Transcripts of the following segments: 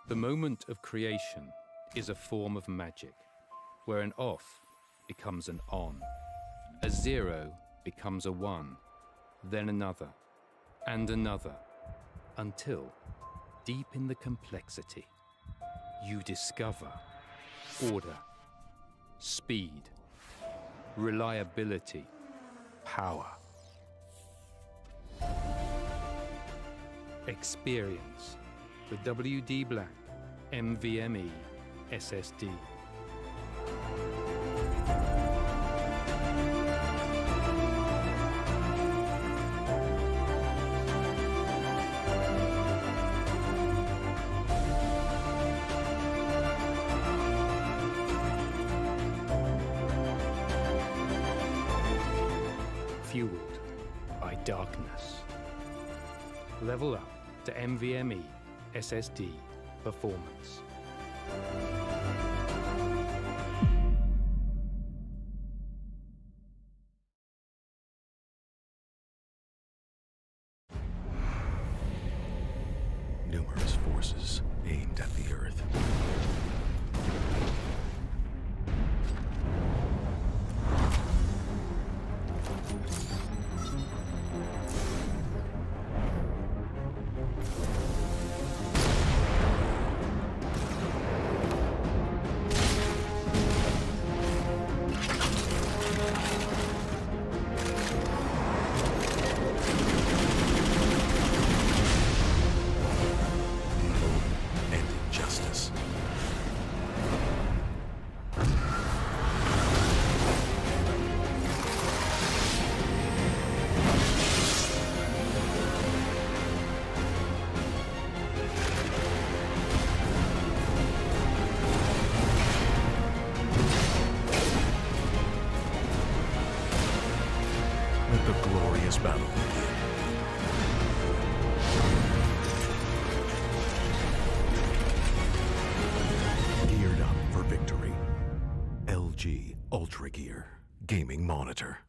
The moment of creation is a form of magic, where an off becomes an on, a 0 becomes a 1, then another, and another, until, deep in the complexity, you discover order, speed, reliability, power. Experience the WD Black NVMe SSD. Fueled by darkness. Level up to NVMe SSD performance. Numerous forces aimed at the Earth. Let the glorious battle begin. Geared up for victory. LG Ultragear Gaming Monitor.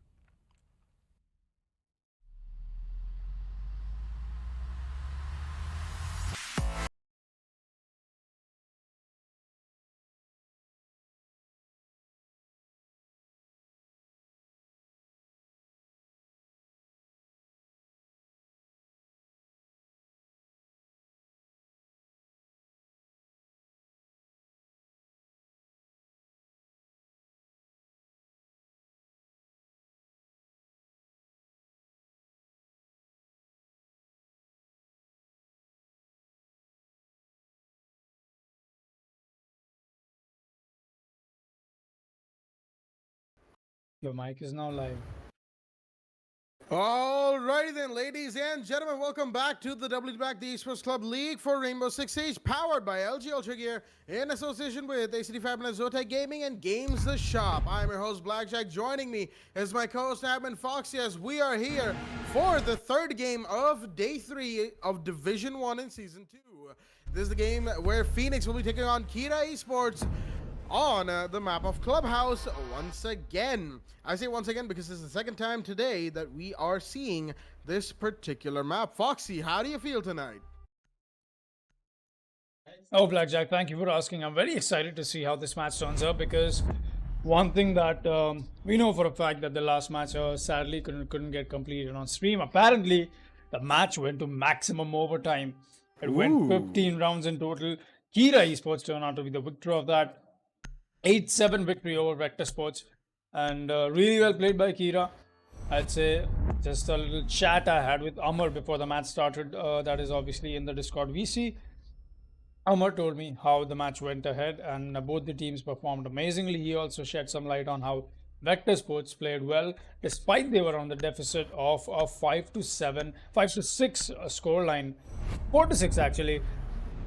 Your mic is now live. Alrighty then, ladies and gentlemen, welcome back to the WD Black, the Esports Club League for Rainbow Six Siege, powered by LG Ultragear in association with ACD Fibernet, Zotac Gaming, and Games the Shop. I'm your host, Blackjack. Joining me is my co-host, Admin Foxy, as we are here for the third game of Day 3 of Division 1 in Season 2. This is the game where Phoenix will be taking on Kira Esports on the map of Clubhouse once again. I say once again because this is the second time today that we are seeing this particular map. Foxy, how do you feel tonight? Oh, Blackjack, thank you for asking. I'm very excited to see how this match turns out because one thing that we know for a fact that the last match sadly couldn't get completed on stream. Apparently, the match went to maximum overtime. It went 15 rounds in total. Kira Esports turned out to be the victor of that. 8-7 victory over Vector Sports, and really well played by Kira. I'd say just a little chat I had with Amar before the match started, that is obviously in the Discord VC. Amar told me how the match went ahead, and both the teams performed amazingly. He also shed some light on how Vector Sports played well, despite they were on the deficit of a 5-6 scoreline, 4-6 actually.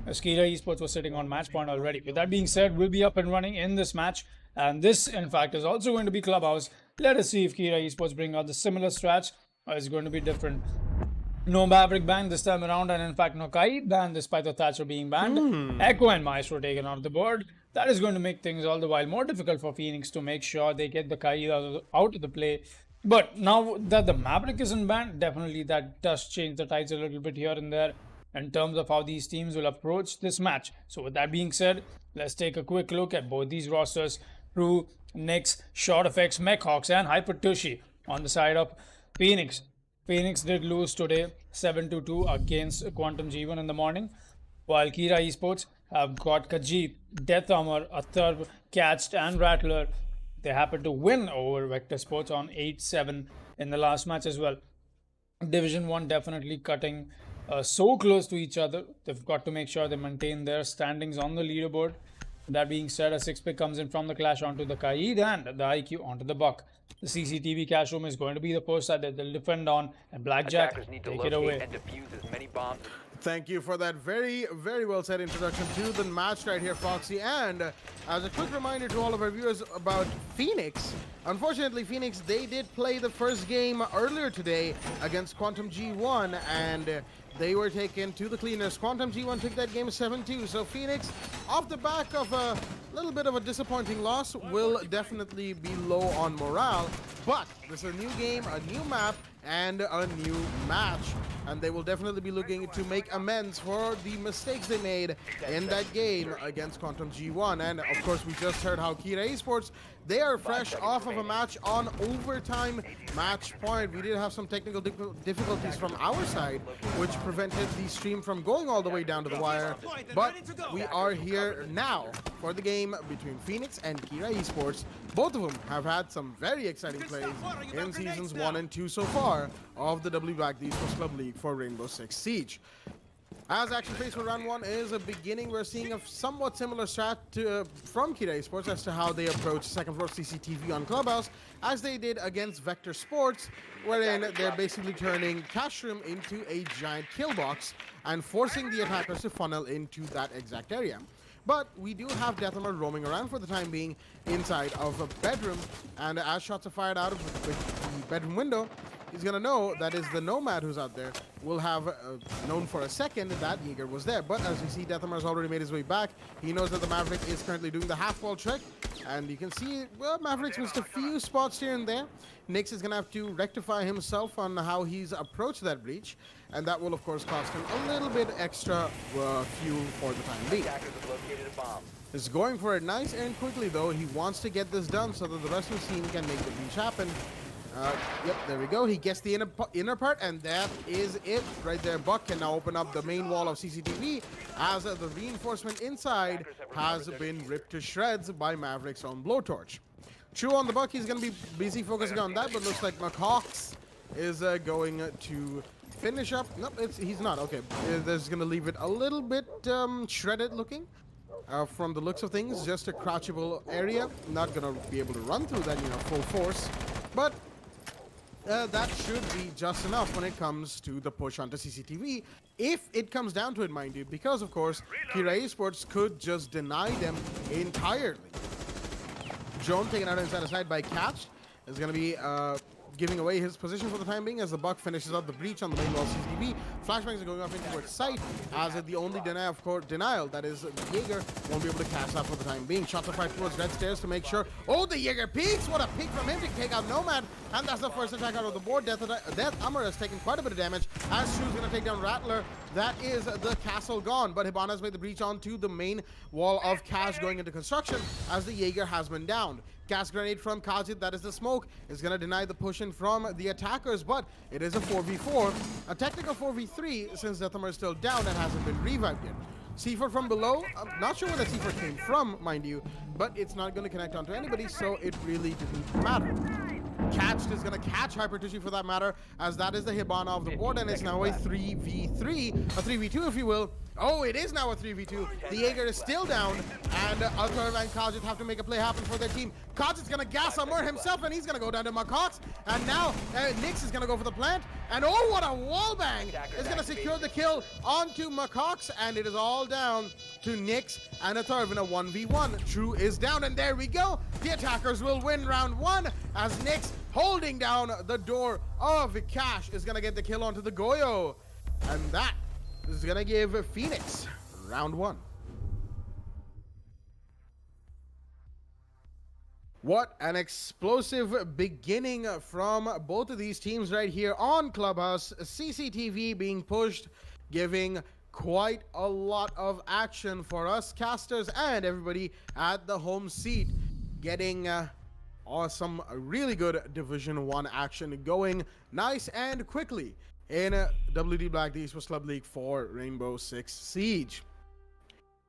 Kira Esports was sitting on match point already. With that being said, we'll be up and running in this match, and this in fact is also going to be Clubhouse. Let us see if Kira Esports bring out the similar strats or it's going to be different. No Maverick ban this time around, and in fact no Kaid ban despite the Thatcher being banned. Echo and Maestro taken out of the board. That is going to make things all the while more difficult for Phoenix to make sure they get the Kaid out of the play. But now that the Maverick isn't banned, definitely that does change the tides a little bit here and there. in terms of how these teams will approach this match. So with that being said, let's take a quick look at both these rosters. True, Nyx, Short Effects, Mechhawks, and Hypertushi on the side of Phoenix. Phoenix did lose today 7-2 against Quantum G1 in the morning, while Kira Esports have got Khajiit, Death Hammer, Atharv, Catched, and Rattler. They happened to win over Vector Sports on 8-7 in the last match as well. Division 1 definitely cutting so close to each other. They've got to make sure they maintain their standings on the leaderboard. That being said, a 6-pick comes in from the Clash onto the Kaid and the IQ onto the Buck. The CCTV cash room is going to be the first side that they'll defend on, and Blackjack, take it away. Thank you for that very, very well said introduction to the match right here, Foxy. And as a quick reminder to all of our viewers about Phoenix, unfortunately, Phoenix, they did play the first game earlier today against Quantum G1, and they were taken to the cleaners. Quantum G1 took that game 7-2. So Phoenix, off the back of a little bit of a disappointing loss, will definitely be low on morale. But this is a new game, a new map, and a new match. And they will definitely be looking to make amends for the mistakes they made in that game against Quantum G1. And of course, we just heard how Kira Esports, they are fresh off of a match on overtime match point. We did have some technical difficulties from our side, which prevented the stream from going all the way down to the wire. But we are here now for the game between Phoenix and Kira Esports. Both of them have had some very exciting plays in seasons 1 and 2 so far of the WBAC, the Esports Club League for Rainbow Six Siege. As action phase for round 1 is a beginning, we're seeing a somewhat similar strat from Kira Esports as to how they approach second floor CCTV on Clubhouse, as they did against Vector Sports, wherein they're basically turning Cash Room into a giant kill box and forcing the attackers to funnel into that exact area. But we do have Death Hammer roaming around for the time being inside of a bedroom, and as shots are fired out of the bedroom window, he's gonna know that is the Nomad who's out there. Will have known for a second that Jaeger was there. But as we see, Death Hammer has already made his way back. He knows that the Maverick is currently doing the half-wall trick. And you can see, well, Maverick's missed a few spots here and there. Nyx is gonna have to rectify himself on how he's approached that breach. And that will, of course, cost him a little bit extra fuel for the time being. Is going for it nice and quickly, though. He wants to get this done so that the rest of the team can make the breach happen. Yep, there we go. He gets the inner part, and that is it right there. Buck can now open up the main wall of CCTV as the reinforcement inside has been ripped to shreds by Maverick's own blowtorch. True on the Buck, he's going to be busy focusing on that, but looks like Mechhawks is going to finish up. Nope, he's not. Okay, there's going to leave it a little bit shredded looking. From the looks of things, just a crouchable area. Not going to be able to run through that, full force. But that should be just enough when it comes to the push onto CCTV, if it comes down to it, mind you, because, of course, Kira Esports could just deny them entirely. Drone taken out inside the side by Catch is going to be giving away his position for the time being as the Buck finishes up the breach on the main wall CCTV. Flashbangs are going off into its sight as the only denial, that is Jaeger, won't be able to cast that for the time being. Shots are fired towards red stairs to make sure. Oh, the Jaeger peeks! What a peek from him to take out Nomad, and that's the first attack out of the board. Death Hammer has taken quite a bit of damage as Shu's going to take down Rattler. That is the castle gone, but Hibana has made the breach onto the main wall of Cash going into construction as the Jaeger has been downed. Gas grenade from Khajiit, that is the smoke, is going to deny the push in from the attackers, but it is a 4v4. A technical 4v3 since Death Hammer is still down and hasn't been revived yet. C4 from below, I'm not sure where the C4 came from, mind you, but it's not going to connect onto anybody, so it really didn't matter. Catched is going to catch Hypertushi for that matter, as that is the Hibana of the board, and it's now a 3v3, a 3v2 if you will. Oh, it is now a 3v2. The Jaeger is still down, and Atharv and Khajiit have to make a play happen for their team. Khajiit's going to gas Amur himself, and he's going to go down to Mechhawks. And now Nyx is going to go for the plant. And oh, what a wall bang! Is going to secure the kill onto Mechhawks, and it is all down to Nyx and Atharv in a 1v1. True is down, and there we go. The attackers will win round 1 as Nyx, holding down the door of Cash, is going to get the kill onto the Goyo. And that is going to give Phoenix round 1. What an explosive beginning from both of these teams right here on Clubhouse. CCTV being pushed, giving quite a lot of action for us casters and everybody at the home seat, getting some really good Division 1 action going nice and quickly in WD Black, the Esports Club League for Rainbow Six Siege.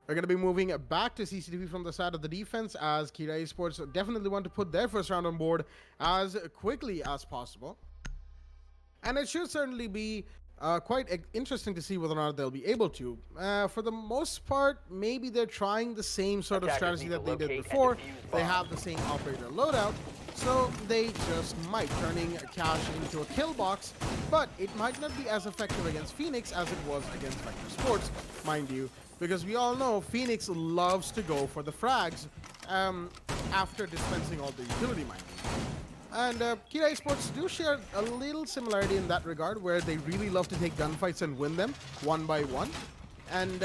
We're going to be moving back to CCTV from the side of the defense, as Kira Esports definitely want to put their first round on board as quickly as possible. And it should certainly be quite interesting to see whether or not they'll be able to. For the most part, maybe they're trying the same sort of strategy that they did before. They have the same operator loadout, so they just might, turning Cash into a kill box, but it might not be as effective against Phoenix as it was against Vector Sports, mind you, because we all know Phoenix loves to go for the frags after dispensing all the utility mining. And Kira Esports do share a little similarity in that regard, where they really love to take gunfights and win them one by one. And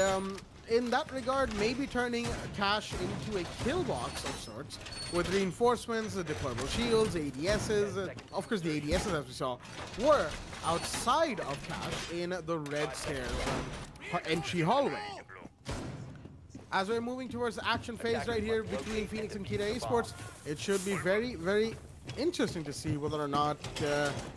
in that regard, maybe turning Cash into a kill box of sorts, with reinforcements, deployable shields, ADSs. Of course, the ADSs, as we saw, were outside of Cash in the red stairs entry hallway. As we're moving towards the action phase right here between Phoenix and Kira Esports, it should be very, very interesting to see whether or not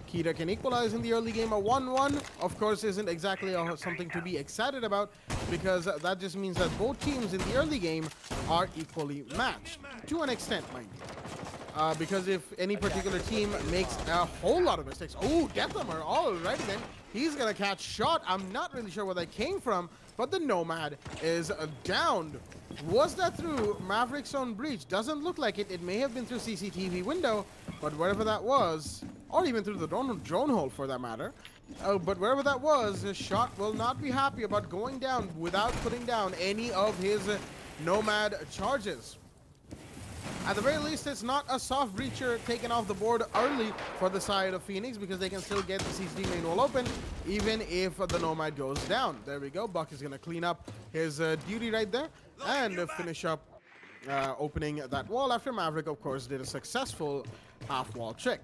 Kira can equalize in the early game. A 1-1, of course, isn't exactly something to be excited about, because that just means that both teams in the early game are equally matched, to an extent, mind you. Because if any particular team makes a whole lot of mistakes... Oh, Deathhammer, all right then. He's going to catch shot. I'm not really sure where that came from, but the Nomad is downed. Was that through Maverick's own breach? Doesn't look like it. It may have been through CCTV window, but wherever that was, or even through the drone hole for that matter, but wherever that was, his shot will not be happy about going down without putting down any of his Nomad charges. At the very least, it's not a soft breacher taken off the board early for the side of Phoenix, because they can still get the CCTV main wall open even if the Nomad goes down. There we go. Buck is going to clean up his duty right there and finish up opening that wall, after Maverick, of course, did a successful half-wall trick.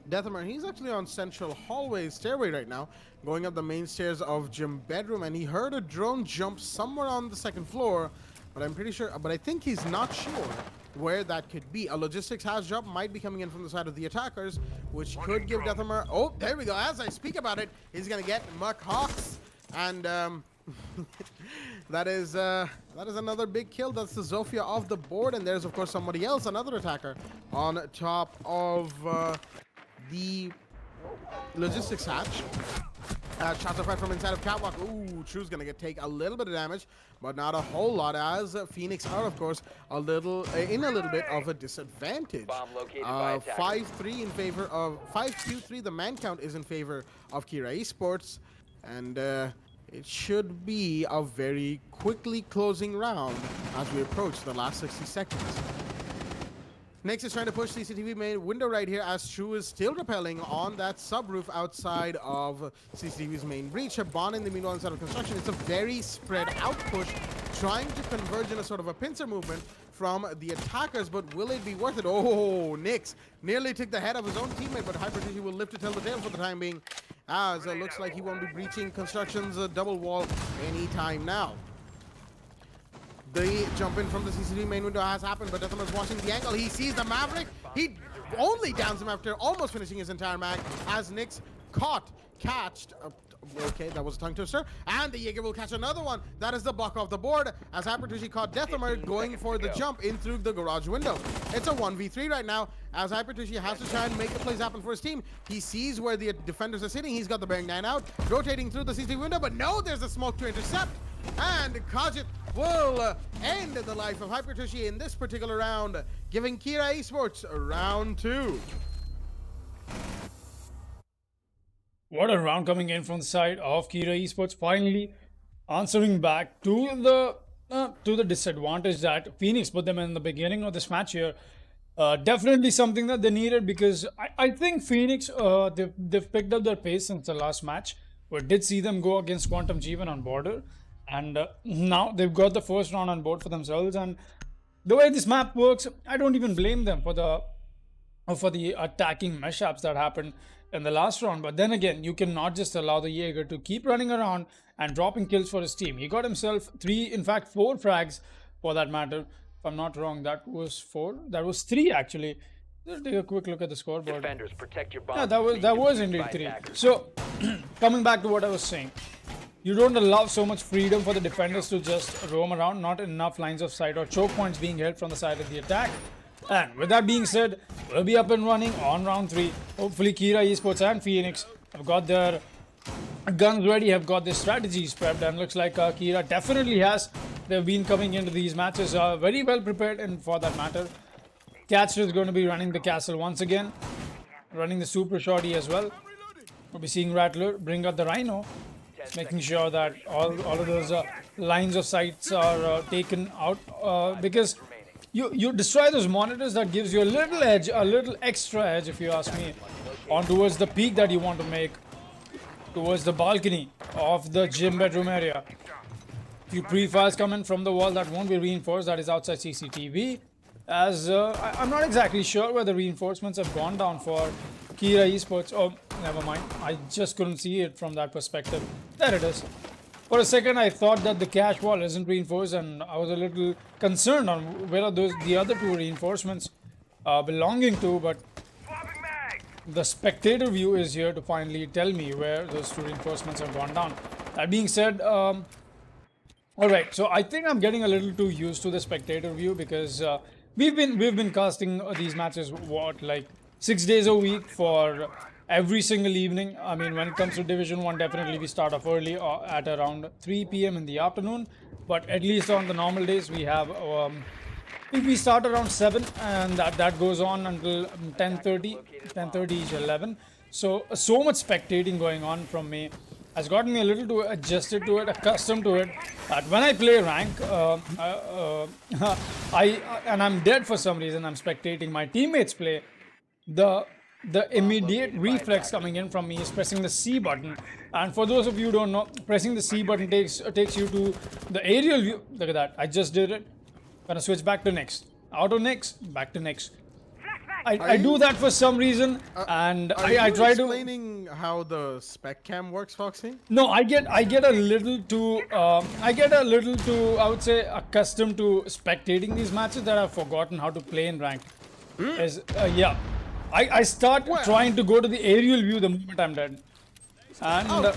Deathhammer, he's actually on central hallway stairway right now, going up the main stairs of gym bedroom, and he heard a drone jump somewhere on the second floor, but I'm pretty sure, but I think he's not sure where that could be. A logistics house drop might be coming in from the side of the attackers, which could give Deathhammer... Oh, there we go. As I speak about it, he's going to get Muck Hawks, and that is another big kill. That's the Zofia off the board, and there's, of course, somebody else, another attacker, on top of the logistics hatch. Shots are fired from inside of Catwalk. Ooh, True's gonna take a little bit of damage, but not a whole lot, as Phoenix are, of course, in a little bit of a disadvantage. 5-3 in favor of 5-2-3. The man count is in favor of Kira Esports, and it should be a very quickly closing round as we approach the last 60 seconds. Next is trying to push CCTV main window right here, as True is still repelling on that subroof outside of CCTV's main breach. Bon in the meanwhile inside of construction. It's a very spread out push, trying to converge in a sort of a pincer movement from the attackers, but will it be worth it? Oh, Nyx nearly took the head of his own teammate, but Hypertizzy will live to tell the tale for the time being, as it looks like he won't be breaching construction's double wall anytime now. The jump in from the CCTV main window has happened, but Deathhammer's watching the angle. He sees the Maverick. He only downs him after almost finishing his entire mag, as Nyx catched. Okay, that was a tongue twister. And the Jaeger will catch another one. That is the buck off the board, as Hypertizzy caught Deathhammer going for the jump in through the garage window. It's a 1v3 right now, as Hypertizzy has to try and make the plays happen for his team. He sees where the defenders are sitting. He's got the bearing 9 out, rotating through the CCTV window, but no, there's a smoke to intercept. And Kajit will end the life of Hypertizzy in this particular round, giving Kira Esports round 2. What a round coming in from the side of Kira Esports, finally answering back to the disadvantage that Phoenix put them in the beginning of this match here. Definitely something that they needed, because I think Phoenix, they've picked up their pace since the last match. We did see them go against Quantum G1 on border, and now they've got the first round on board for themselves. And the way this map works, I don't even blame them for the for the attacking mishaps that happened in the last round. But then again, you cannot just allow the Jaeger to keep running around and dropping kills for his team. He got himself 3, in fact 4 frags for that matter. If I'm not wrong, that was 4. That was 3 actually. Just take a quick look at the scoreboard. Defenders, protect your Yeah, bombs. that was indeed 3. So coming back to what I was saying, you don't allow so much freedom for the defenders to just roam around, not enough lines of sight or choke points being held from the side of the attack. And with that being said, we'll be up and running on round 3. Hopefully Kira Esports and Phoenix have got their guns ready, have got their strategies prepped, and looks like Kira definitely has. They've been coming into these matches very well prepared, and for that matter, Catcher is going to be running the castle once again, running the super shorty as well. We'll be seeing Rattler bring out the Rhino, making sure that all of those lines of sights are taken out, because you destroy those monitors. That gives you a little edge, a little extra edge if you ask me, on towards the peak that you want to make, towards the balcony of the gym bedroom area. Few pre-fires coming from the wall that won't be reinforced, that is outside CCTV, as I'm not exactly sure where the reinforcements have gone down for Kira Esports. Oh, never mind, I just couldn't see it from that perspective. There it is. For a second I thought that the cache wall isn't reinforced, and I was a little concerned on where are the other 2 reinforcements belonging to, but the spectator view is here to finally tell me where those 2 reinforcements have gone down. That being said, alright, so I think I'm getting a little too used to the spectator view, because we've been casting these matches like 6 days a week for every single evening. I mean, when it comes to Division 1, definitely we start off early at around 3 p.m. in the afternoon, but at least on the normal days we have we start around 7, and that goes on until 10:30 to 11. So much spectating going on from me has gotten me a little too adjusted to it, accustomed to it, that when I play rank, and I'm dead for some reason, I'm spectating my teammates play, the immediate reflex coming in from me is pressing the C button. And for those of you who don't know, pressing the C button takes you to the aerial view. Look at that, I just did it. Gonna switch back to next, out of next, back to next. I do that for some reason, and I try to explaining how the spec cam works, Foxy. No, I get a little too I would say accustomed to spectating these matches that I've forgotten how to play in ranked. Yeah, I start trying to go to the aerial view the moment I'm dead, and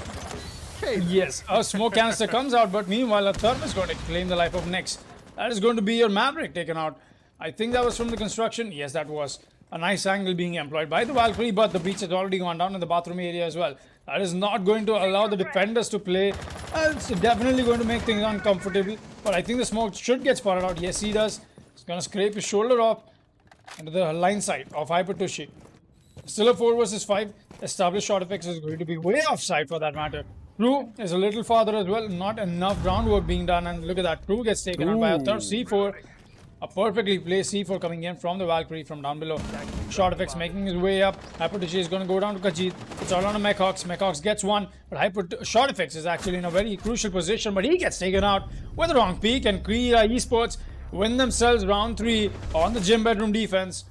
yes, a smoke canister comes out, but meanwhile a thermos is going to claim the life of next. That is going to be your Maverick taken out. I think that was from the construction. Yes, that was a nice angle being employed by the Valkyrie, but the breach has already gone down in the bathroom area as well. That is not going to allow the defenders to play. It's definitely going to make things uncomfortable, but I think the smoke should get spotted out. Yes, he does. He's going to scrape his shoulder off into the line sight of Hypertushi. Still a 4 versus 5. Established shot effects is going to be way offside for that matter. Crew is a little farther as well. Not enough groundwork being done, and look at that. Crew gets taken out by a third C4. A perfectly placed C4 coming in from the Valkyrie from down below. Shot effects making his way up. Hypertushi is going to go down to Khajiit. It's all on a Mechhawks. Mechhawks gets one, but Shot effects is actually in a very crucial position, but he gets taken out with the wrong peak, and Kira Esports win themselves round 3 on the gym bedroom defense.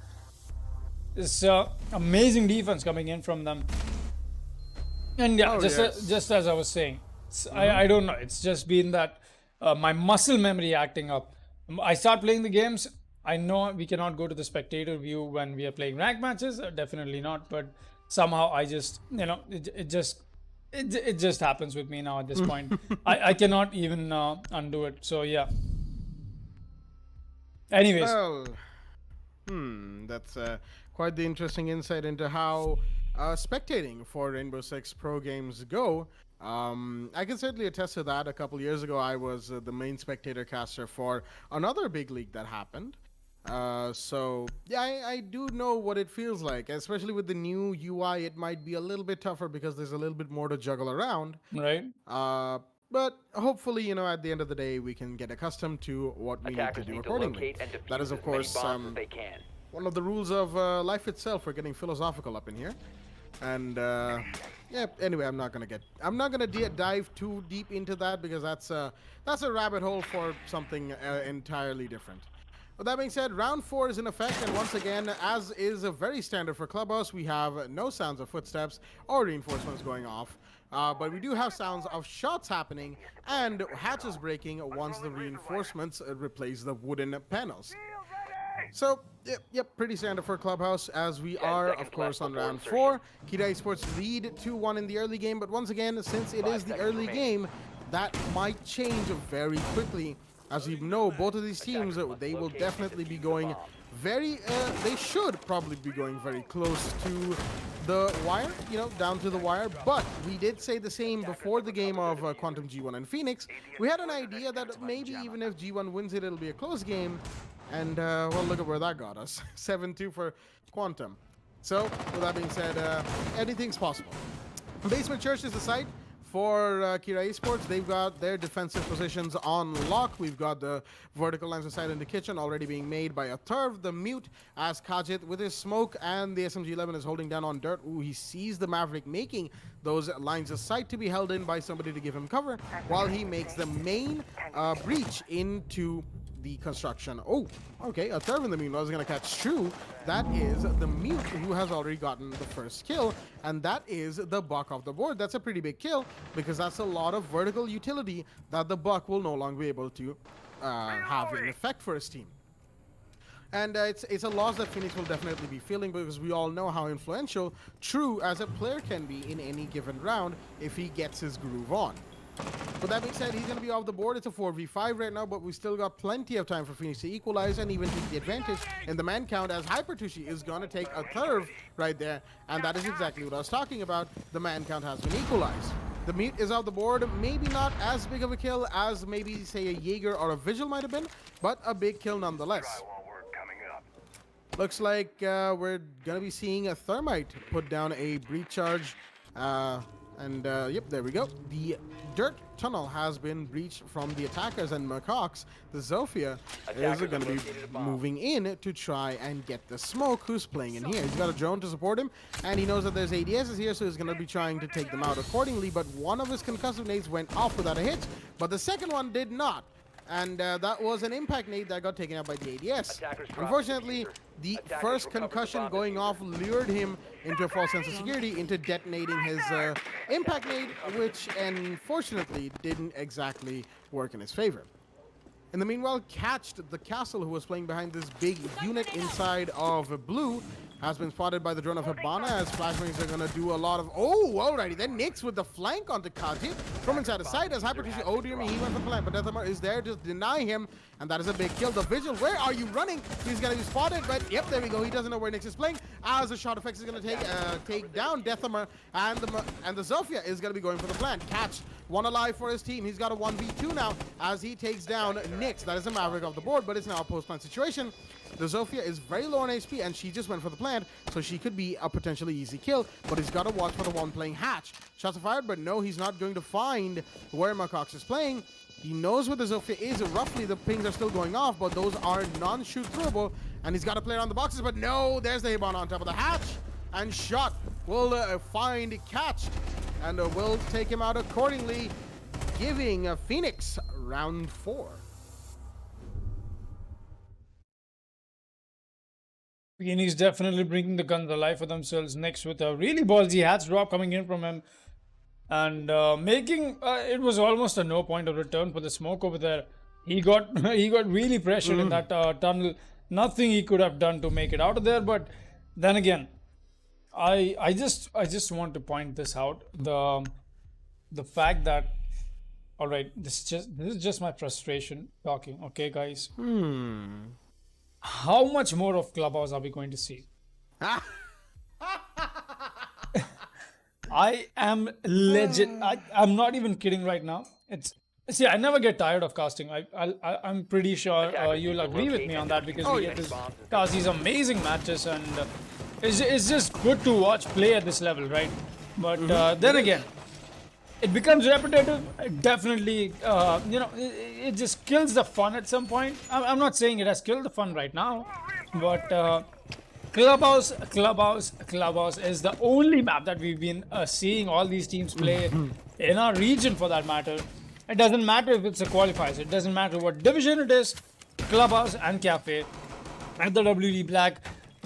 This amazing defense coming in from them. And yeah, just as I was saying, I don't know, it's just been that my muscle memory acting up. I start playing the games, I know we cannot go to the spectator view when we are playing rank matches, definitely not, but somehow I just, you know, it just happens with me now at this point. I cannot even undo it, so yeah. Anyways. Well, that's quite the interesting insight into how spectating for Rainbow Six Pro games go. I can certainly attest to that. A couple years ago, I was the main spectator caster for another big league that happened. So yeah, I do know what it feels like, especially with the new UI. It might be a little bit tougher because there's a little bit more to juggle around. Right. But hopefully, you know, at the end of the day, we can get accustomed to what we need to do accordingly. That is, of course, one of the rules of life itself. We're getting philosophical up in here, and yeah. Anyway, I'm not gonna dive too deep into that because that's a rabbit hole for something entirely different. With that being said, round 4 is in effect, and once again, as is a very standard for Clubhouse, we have no sounds of footsteps or reinforcements going off. But we do have sounds of shots happening and hatches breaking once the reinforcements replace the wooden panels. So, yep, pretty standard for Clubhouse, as we are, of course, on round 4. Kita Esports lead 2-1 in the early game, but once again, since it is the early game, that might change very quickly. As we know, both of these teams, they will definitely be going very, they should probably be going very close to the wire, you know, down to the wire. But we did say the same before the game of Quantum G1 and Phoenix. We had an idea that maybe even if G1 wins it, it'll be a close game. And, well, look at where that got us. 7-2 for Quantum. So, with that being said, anything's possible. Basement Church is the site for Kira Esports. They've got their defensive positions on lock. We've got the vertical lines of sight in the kitchen already being made by a Turv, the mute, as Kajit with his smoke and the SMG-11 is holding down on dirt. Ooh, he sees the Maverick making those lines of sight to be held in by somebody to give him cover while he makes the main breach into the construction. Oh, okay, a Turv in the meanwhile is going to catch True. That is the mute who has already gotten the first kill, and that is the Buck off the board. That's a pretty big kill because that's a lot of vertical utility that the Buck will no longer be able to have an effect for his team. And it's a loss that Phoenix will definitely be feeling because we all know how influential True as a player can be in any given round if he gets his groove on. But that being said, he's going to be off the board. It's a 4v5 right now, but we still got plenty of time for Phoenix to equalize and even take the advantage in the man count, as Hypertushi is going to take a Turv right there. And that is exactly what I was talking about. The man count has been equalized. The mute is off the board. Maybe not as big of a kill as maybe, say, a Jaeger or a Vigil might have been, but a big kill nonetheless. Looks like we're going to be seeing a Thermite put down a breach charge. Yep, there we go. The dirt tunnel has been breached from the attackers, and Macox, the Zofia, is going to be moving in to try and get the smoke. Who's playing in here? He's got a drone to support him, and he knows that there's ADSs here, so he's going to be trying to take them out accordingly. But one of his concussive nades went off without a hit, but the second one did not. And that was an impact nade that got taken out by the ADS. Unfortunately, the first concussion going off lured him into a false sense of security, into detonating his impact nade, which unfortunately didn't exactly work in his favor. In the meanwhile, Catched, the castle who was playing behind this big unit inside of blue, has been spotted by the drone of Hibana, as flashbangs are going to do a lot of... Oh, alrighty. Then Nyx with the flank onto Kaji from inside the side as Hypertushi... Oh, dear me, he went for the flank, but Deathamar is there to deny him, and that is a big kill. The Vigil, where are you running? He's going to be spotted, but yep, there we go. He doesn't know where Nyx is playing, as the shot effects is going to take down Deathamar, and the Zofia is going to be going for the plant. Catch, one alive for his team. He's got a 1v2 now, as he takes down Nyx. That is a Maverick off the board, but it's now a post-plant situation. The Zofia is very low on HP, and she just went for the plant, so she could be a potentially easy kill, but he's got to watch for the one playing Hatch. Shots are fired, but no, he's not going to find where Macox is playing. He knows where the Zofia is. Roughly, the pings are still going off, but those are non-shoot throwable, and he's got to play around the boxes, but no, there's the Hibana on top of the Hatch, and Shot will find Catched, and will take him out accordingly, giving Phoenix round 4. He's definitely bringing the guns alive for themselves. Next with a really ballsy hatch drop coming in from him, and making it was almost a no point of return for the smoke over there. He got really pressured in that tunnel. Nothing he could have done to make it out of there. But then again, I just want to point this out, the fact that, all right, this is just my frustration talking. Okay, guys. How much more of Clubhouse are we going to see? I am legit. I'm not even kidding right now. See, I never get tired of casting. I'm pretty sure you'll agree with me on that, because we get to cast these amazing matches, and it's just good to watch play at this level, right? But then again, it becomes repetitive. Definitely, it just kills the fun at some point. I'm not saying it has killed the fun right now, but Clubhouse is the only map that we've been seeing all these teams play in our region, for that matter. It doesn't matter if it's a qualifiers. It doesn't matter what division it is. Clubhouse and Cafe at the WD Black,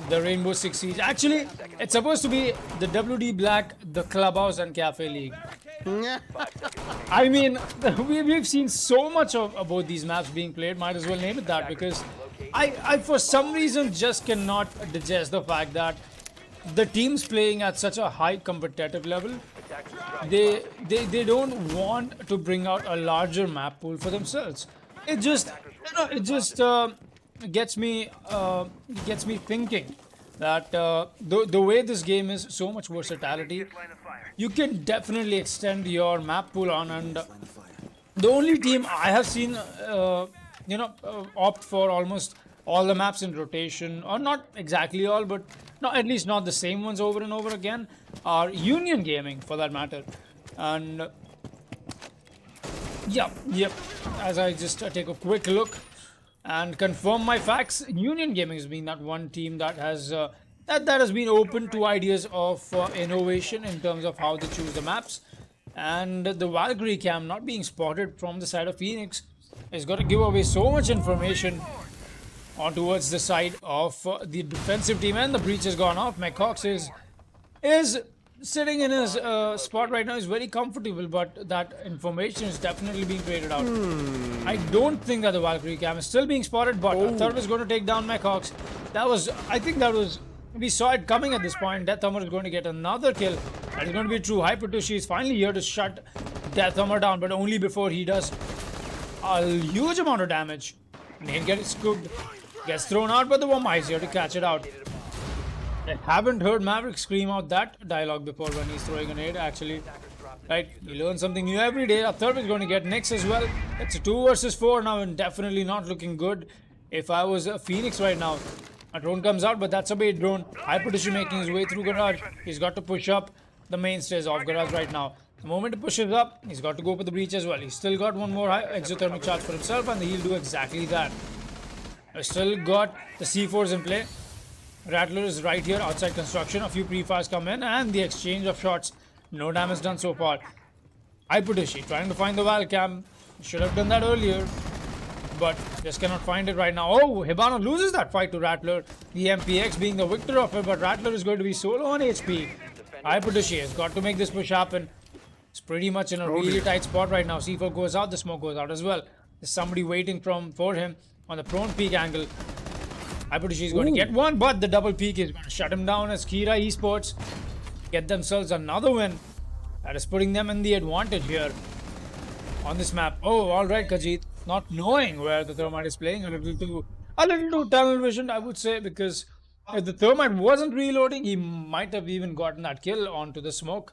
the Rainbow Six Siege. Actually, it's supposed to be the WD Black, the Clubhouse and Cafe League. I mean, we've seen so much of about these maps being played. Might as well name it that, because I for some reason just cannot digest the fact that the teams playing at such a high competitive level, they don't want to bring out a larger map pool for themselves. It just gets me thinking that the way this game is, so much versatility, you can definitely extend your map pool on. And the only team I have seen opt for almost all the maps in rotation, or not exactly all, but no, at least not the same ones over and over again, are Union Gaming, for that matter. And yep, as I just take a quick look and confirm my facts, Union Gaming has been that one team that has that has been open to ideas of innovation in terms of how they choose the maps. And the Valkyrie cam not being spotted from the side of Phoenix is going to give away so much information on towards the side of the defensive team. And the breach has gone off. McCox is sitting in his spot right now. Is very comfortable, but that information is definitely being traded out. I don't think that the Valkyrie cam is still being spotted, but Thurb is going to take down McCox. I think that was, we saw it coming at this point. Death Hammer is going to get another kill. That is going to be true. Hypertushi is finally here to shut Death Hammer down, but only before he does a huge amount of damage. Name gets scooped, gets thrown out, but the Wamai is here to catch it out. I haven't heard Maverick scream out that dialogue before when he's throwing a nade, actually. Right, you learn something new every day. A third is going to get Nyx as well. It's a 2 versus 4 now, and definitely not looking good. If I was a Phoenix right now, a drone comes out, but that's a bait drone. Hypertushi making his way through Garage. He's got to push up the mainstays of Garage right now. The moment he pushes up, he's got to go for the breach as well. He's still got one more exothermic charge for himself, and he'll do exactly that. I've still got the C4s in play. Rattler is right here outside construction. A few pre-fires come in, and the exchange of shots. No damage done so far. Hypertushi trying to find the Valcam. Should have done that earlier, but just cannot find it right now. Oh, Hibana loses that fight to Rattler. The MPX being the victor of it, but Rattler is going to be solo on HP. Hypertushi has got to make this push happen. It's pretty much in a really tight spot right now. C4 goes out, the smoke goes out as well. There's somebody waiting for him on the prone peak angle. Hypertushi is going to get one, but the double peak is going to shut him down as Kira Esports get themselves another win. That is putting them in the advantage here on this map. Oh, alright, Khajiit. Not knowing where the Thermite is playing, a little too tunnel vision, I would say, because if the Thermite wasn't reloading, he might have even gotten that kill onto the smoke.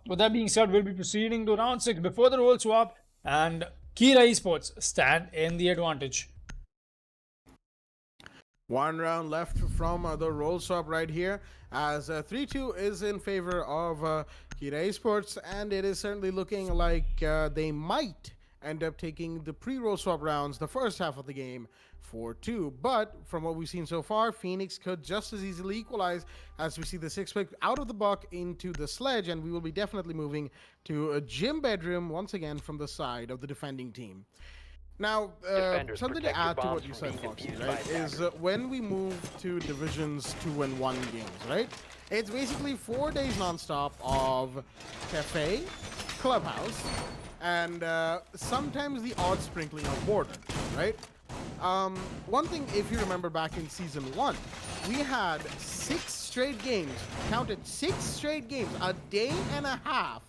With that being said, we'll be proceeding to round 6 before the role swap, and Kira Esports stand in the advantage. One round left from the roll swap right here, as 3-2 is in favor of Kira Esports, and it is certainly looking like they might end up taking the pre-roll swap rounds, the first half of the game, 4-2. But from what we've seen so far, Phoenix could just as easily equalize, as we see the 6-pick out of the buck into the sledge, and we will be definitely moving to a gym bedroom once again from the side of the defending team. Now, something to add to what you said, Foxy, right, is when we move to Divisions 2 and 1 games, right, it's basically 4 days nonstop of Cafe, Clubhouse, and sometimes the odd sprinkling of Border, right? One thing, if you remember back in Season 1, we had 6 straight games, counted 6 straight games, a day and a half,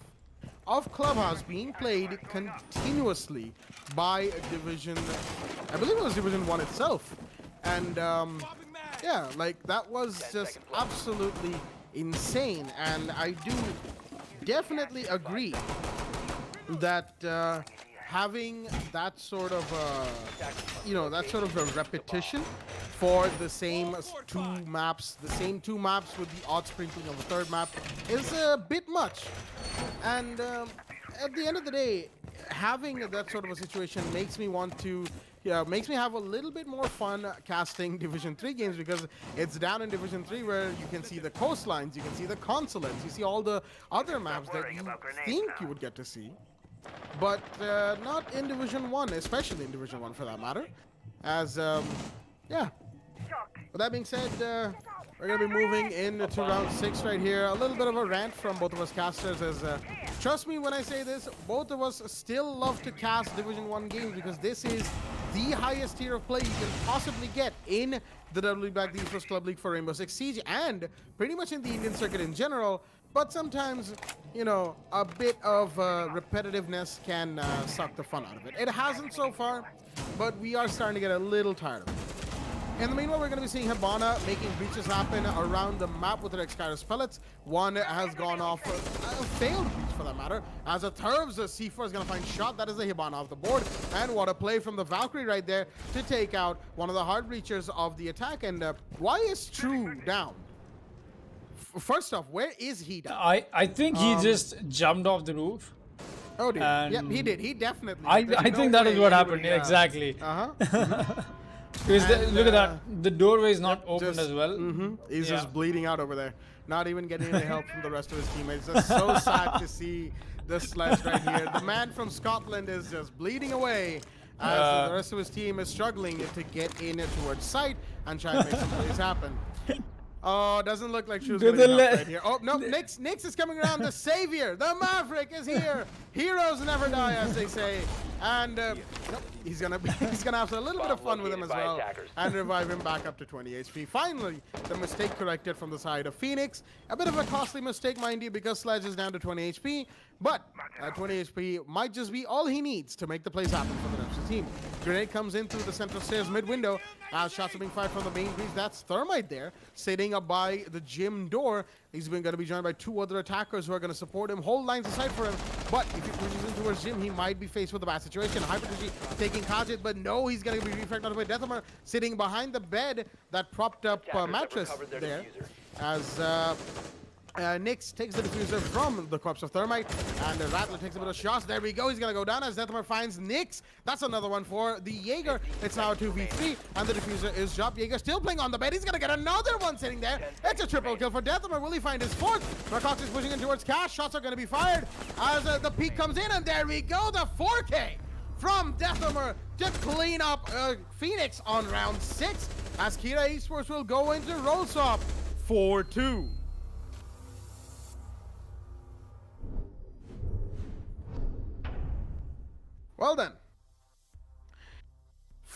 of Clubhouse being played continuously by Division, I believe it was Division 1 itself. And yeah, like that was just absolutely insane. And I do definitely agree that having that sort of a repetition for the same two maps with the odd sprinkling of the third map is a bit much. And at the end of the day, having that sort of a situation makes me want to, makes me have a little bit more fun casting Division 3 games, because it's down in Division 3 where you can see the coastlines, you can see the consulates, you see all the other maps that you think you would get to see, but not in Division 1, especially in Division 1 for that matter. As, yeah. With that being said, we're going to be moving into round 6 right here. A little bit of a rant from both of us casters as, trust me when I say this, both of us still love to cast Division 1 games because this is the highest tier of play you can possibly get in the WBAC, the Esports Club League for Rainbow Six Siege, and pretty much in the Indian circuit in general. But sometimes, you know, a bit of repetitiveness can suck the fun out of it. It hasn't so far, but we are starting to get a little tired of it. In the meanwhile, we're going to be seeing Hibana making breaches happen around the map with her Excyrus pellets. One has gone off, a failed breach for that matter, as a Turv's C4 is going to find shot. That is the Hibana off the board. And what a play from the Valkyrie right there to take out one of the hard breachers of the attack. And why is True down? First off, where is he down? I think he just jumped off the roof. Oh, dude. Yeah, he did. He definitely did. I think that is what happened. Exactly. Because look at that, the doorway is not opened as well. He's just bleeding out over there, not even getting any help from the rest of his teammates. It's so sad to see the Sledge right here. The man from Scotland is just bleeding away as the rest of his team is struggling to get in towards sight and try to make some plays happen. Oh, doesn't look like she was going to right here. Oh, no, Nyx is coming around. The savior, the Maverick is here. Heroes never die, as they say. And nope, he's gonna have a little bit of fun with him as well and revive him back up to 20 HP. Finally, the mistake corrected from the side of Phoenix. A bit of a costly mistake, mind you, because Sledge is down to 20 HP. But 20 HP might just be all he needs to make the plays happen for the rest of the team. Grenade comes in through the central stairs mid window as shots are being fired from the main breach. That's Thermite there, sitting up by the gym door. He's going to be joined by 2 other attackers who are going to support him, hold lines aside for him. But if he pushes in towards Jim, he might be faced with a bad situation. Hypertrophy taking Kajit, but no, he's going to be refracted by Deathhammer, sitting behind the bed that propped up mattress there. As Nyx takes the diffuser from the corpse of Thermite, and Rattler takes a bit of shots. There we go. He's going to go down as Deathhammer finds Nyx. That's another one for the Jaeger. It's now a 2v3, and the diffuser is dropped. Jaeger still playing on the bed. He's going to get another one sitting there. It's a triple kill for Deathhammer. Will he find his 4th? Marcox is pushing in towards Cash. Shots are going to be fired as the peak comes in, and there we go. The 4K from Deathhammer to clean up Phoenix on round 6, as Kira Esports will go into roll swap 4-2. Well then,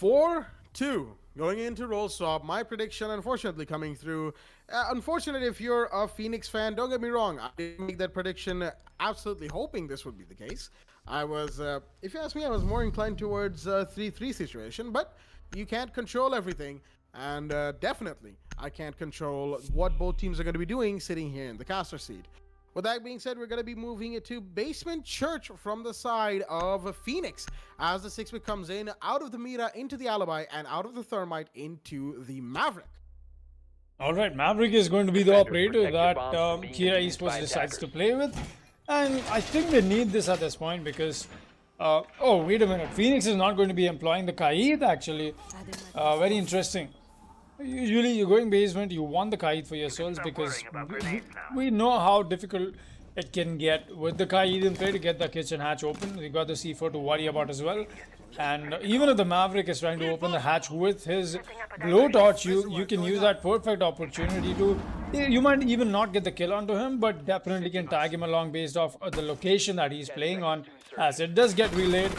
4-2 going into roll swap. My prediction, unfortunately, coming through. Unfortunate if you're a Phoenix fan. Don't get me wrong. I didn't make that prediction absolutely hoping this would be the case. I was, if you ask me, I was more inclined towards a 3-3 situation. But you can't control everything. And definitely, I can't control what both teams are going to be doing sitting here in the caster seat. With that being said, we're going to be moving it to Basement Church from the side of Phoenix as the 6-pick comes in, out of the Mira into the Alibi, and out of the Thermite into the Maverick. All right, Maverick is going to be the operator that Kira Esports decides to play with. And I think they need this at this point because, oh, wait a minute, Phoenix is not going to be employing the Kaid actually. Very interesting. Usually you're going basement, you want the Kaid for yourselves because we know how difficult it can get with the Kaid in play to get the kitchen hatch open. You got the C4 to worry about as well. And even if the Maverick is trying to open the hatch with his blowtorch, you can use that perfect opportunity to, you might even not get the kill onto him, but definitely can tag him along based off the location that he's playing on, as it does get relayed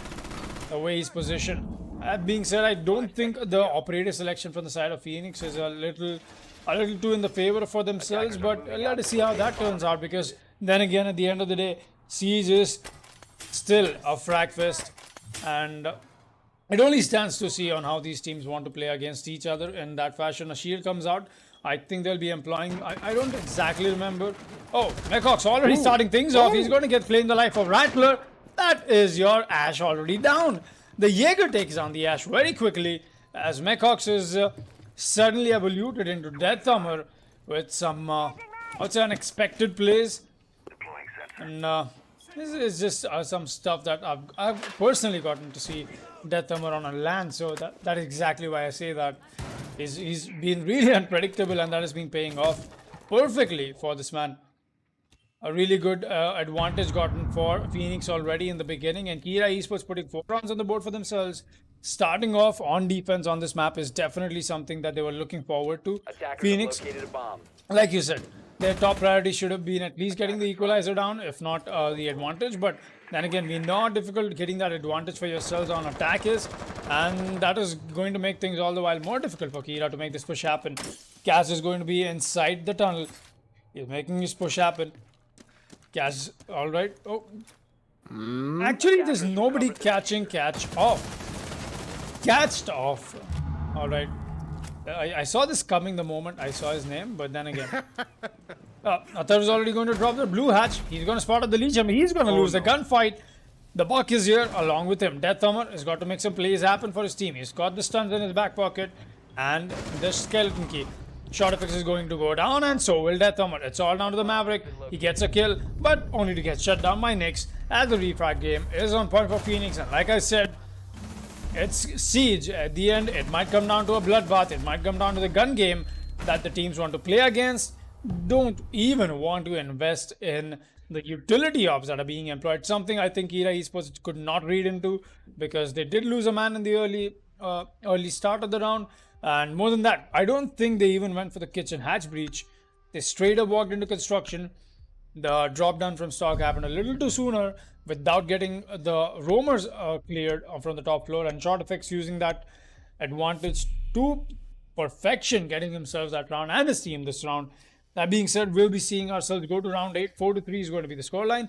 the way he's positioned. That being said, I don't think the operator selection from the side of Phoenix is a little too in the favor for themselves, but let us see how that turns out, because then again, at the end of the day, Siege is still a frag fest, and it only stands to see on how these teams want to play against each other in that fashion. A shield comes out. I think they'll be employing, I don't exactly remember. Oh, Mecox already starting things off. He's going to get flamed the life of Rattler. That is your Ash already down. The Jaeger takes down the Ash very quickly as Mecox is suddenly evoluted into Deathhammer with some, what's unexpected plays. And this is just some stuff that I've personally gotten to see Deathhammer on a land, so that is exactly why I say that. He's been really unpredictable, and that has been paying off perfectly for this man. A really good advantage gotten for Phoenix already in the beginning, and Kira Esports putting 4 rounds on the board for themselves. starting off on defense on this map is definitely something that they were looking forward to. Phoenix, like you said, their top priority should have been at least getting the equalizer down, if not the advantage. But then again, we know how difficult getting that advantage for yourselves on attack is, and that is going to make things all the while more difficult for Kira to make this push happen. Kaz is going to be inside the tunnel. He's making his push happen. Kaz, all right. Oh, actually, there's nobody catching catch off. Catched off. All right. I saw this coming the moment I saw his name, but then again, Athar is already going to drop the blue hatch. He's going to spot at the leech. I mean, he's going to lose the gunfight. The Buck is here along with him. Death Hammer has got to make some plays happen for his team. He's got the stuns in his back pocket and the skeleton key. Shot effects is going to go down, and so will Death Hammer. It's all down to the Maverick. He gets a kill, but only to get shut down by Nyx, as the refrag game is on point for Phoenix. And like I said, it's Siege. At the end, it might come down to a bloodbath. It might come down to the gun game that the teams want to play against. Don't even want to invest in the utility ops that are being employed. Something I think Kira Esports could not read into, because they did lose a man in the early start of the round. And more than that, I don't think they even went for the kitchen hatch breach. They straight up walked into construction. The drop down from stock happened a little too sooner without getting the roamers cleared from the top floor, and Shot Effects using that advantage to perfection, getting themselves that round and his team this round. That being said, we'll be seeing ourselves go to round 8. 4-3 is going to be the scoreline.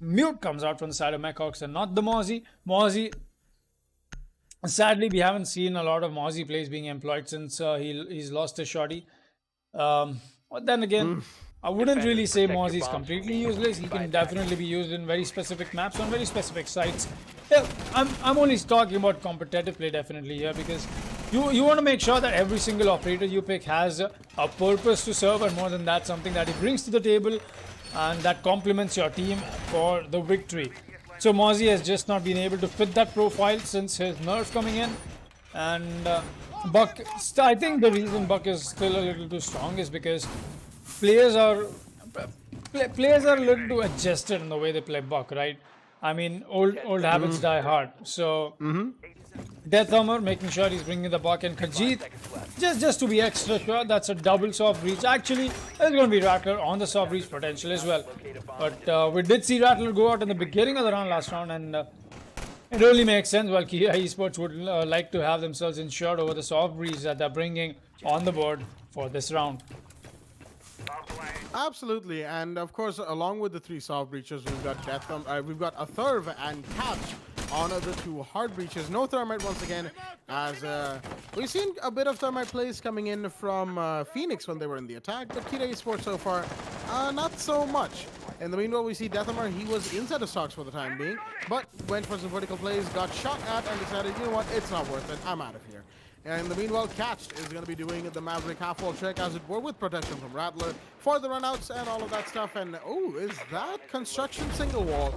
Mute comes out from the side of Mechhawks and not the Mozzie. Mozzie, sadly, we haven't seen a lot of Mozzie plays being employed since he's lost his shotty. But then again, I wouldn't really say Mozzie is completely useless. He can definitely be used in very specific maps on very specific sites. Yeah, I'm only talking about competitive play definitely here, because you want to make sure that every single operator you pick has a purpose to serve, and more than that, something that he brings to the table and that complements your team for the victory. So Mozzie has just not been able to fit that profile since his nerf coming in. And Buck, I think the reason Buck is still a little too strong is because players are a little too adjusted in the way they play Buck, right? I mean, old habits die hard. So Death Hammer making sure he's bringing the Buck, and Khajiit just to be extra sure. That's a double soft breach. Actually, there's going to be Rattler on the soft breach potential as well. But we did see Rattler go out in the beginning of the round last round, and it really makes sense. While Kira Esports would like to have themselves insured over the soft breach that they're bringing on the board for this round. Absolutely, and of course, along with the 3 soft breaches, we've got we've got a Thurv and Catch on the 2 hard breaches. No Thermite once again, as we've seen a bit of Thermite plays coming in from Phoenix when they were in the attack, but Kira Esports so far, not so much. In the meanwhile, we see Deathhammer. He was inside the stocks for the time being, but went for some vertical plays, got shot at, and decided, you know what, it's not worth it, I'm out of here. And in the meanwhile, Catched is going to be doing the Maverick half-wall trick, as it were, with protection from Rattler for the runouts and all of that stuff. And oh, is that construction single wall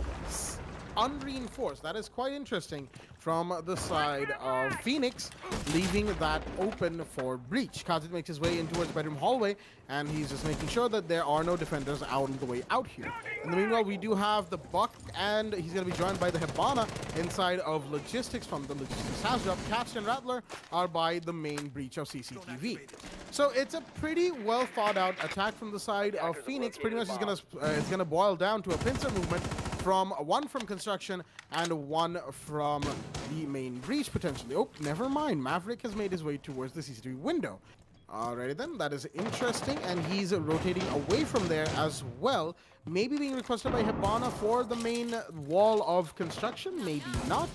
unreinforced? That is quite interesting from the side of Phoenix, leaving that open for breach. Khajiit makes his way in towards the bedroom hallway, and he's just making sure that there are no defenders out on the way out here. In the meanwhile, we do have the Buck, and he's going to be joined by the Hibana inside of logistics from the logistics house drop. Catched and Rattler are by the main breach of CCTV. So it's a pretty well thought out attack from the side of Phoenix. Pretty much it's gonna boil down to a pincer movement from one from construction and one from the main breach potentially. Oh, never mind. Maverick has made his way towards the CCTV window. Alrighty then, that is interesting, and he's rotating away from there as well. Maybe being requested by Hibana for the main wall of construction, maybe not.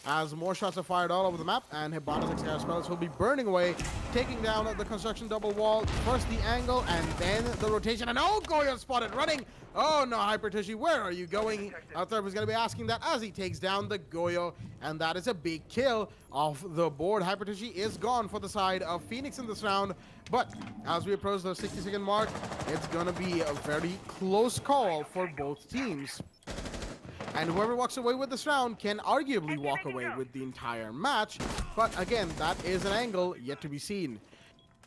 As more shots are fired all over the map, and Hibana's Exterior spells will be burning away, taking down the construction double wall. First the angle, and then the rotation, and oh, Goyo spotted running! Oh no, Hypertushy, where are you going? Arthur was going to be asking that as he takes down the Goyo, and that is a big kill off the board. Hypertushy is gone for the side of Phoenix in this round, but as we approach the 60-second mark, it's going to be a very close call for both teams. And whoever walks away with this round can arguably walk away with the entire match. But again, that is an angle yet to be seen.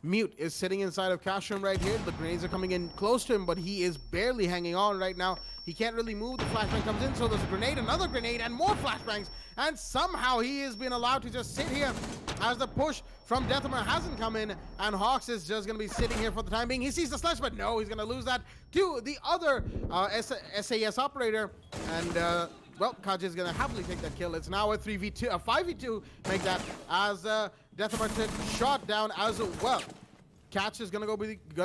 Mute is sitting inside of cash room right here. The grenades are coming in close to him, but he is barely hanging on right now. He can't really move. The flashbang comes in, so there's a grenade, another grenade, and more flashbangs. And somehow he has been allowed to just sit here as the push from Deathhammer hasn't come in, and Hawks is just going to be sitting here for the time being. He sees the slash, but no, he's going to lose that to the other SAS operator. And, well, Kaji is going to happily take that kill. It's now a 3v2, a 5v2, make that, as Deathhammer took shot down as well. Catch is gonna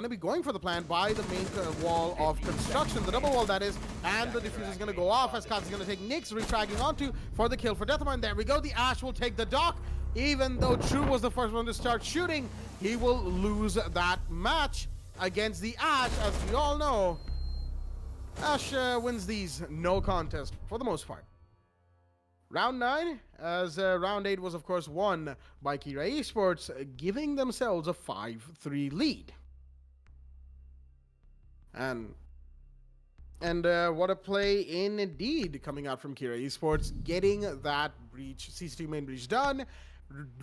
be going for the plant by the main wall of construction, the double wall that is, and the diffuser is gonna go off as Catch is gonna take Nyx refragging onto for the kill for Deathhammer. And there we go. The Ash will take the dock. Even though True was the first one to start shooting, he will lose that match against the Ash. As we all know, Ash wins these no contest for the most part. Round 9, as round 8 was of course won by Kira Esports, giving themselves a 5-3 lead. And what a play indeed coming out from Kira Esports, getting that breach, CC2 main breach done,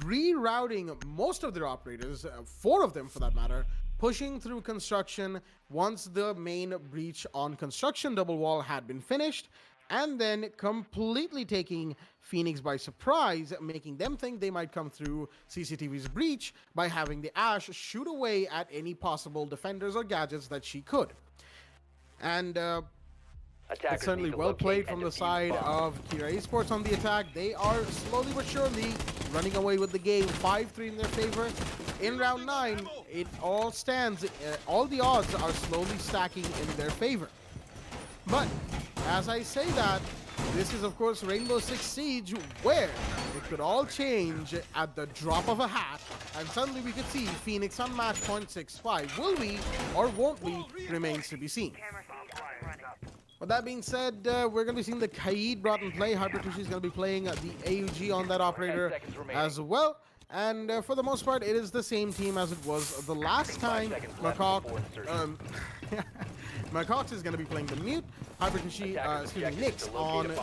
rerouting most of their operators, 4 of them for that matter, pushing through construction once the main breach on construction double wall had been finished, and then completely taking Phoenix by surprise, making them think they might come through CCTV's breach by having the Ash shoot away at any possible defenders or gadgets that she could. And it's certainly well played from the side of Kira Esports on the attack. They are slowly but surely running away with the game, 5-3 in their favor. In round 9, it all stands, all the odds are slowly stacking in their favor. But as I say that, this is of course Rainbow Six Siege, where it could all change at the drop of a hat, and suddenly we could see Phoenix on match point 6-5. Will we or won't we remains to be seen. With that being said, we're going to be seeing the Kaid brought in play. Hypertushi is going to be playing the AUG on that operator as well. And for the most part, it is the same team as it was the last time. Macox is going to be playing the Mute. Hypertushi, Nyx on the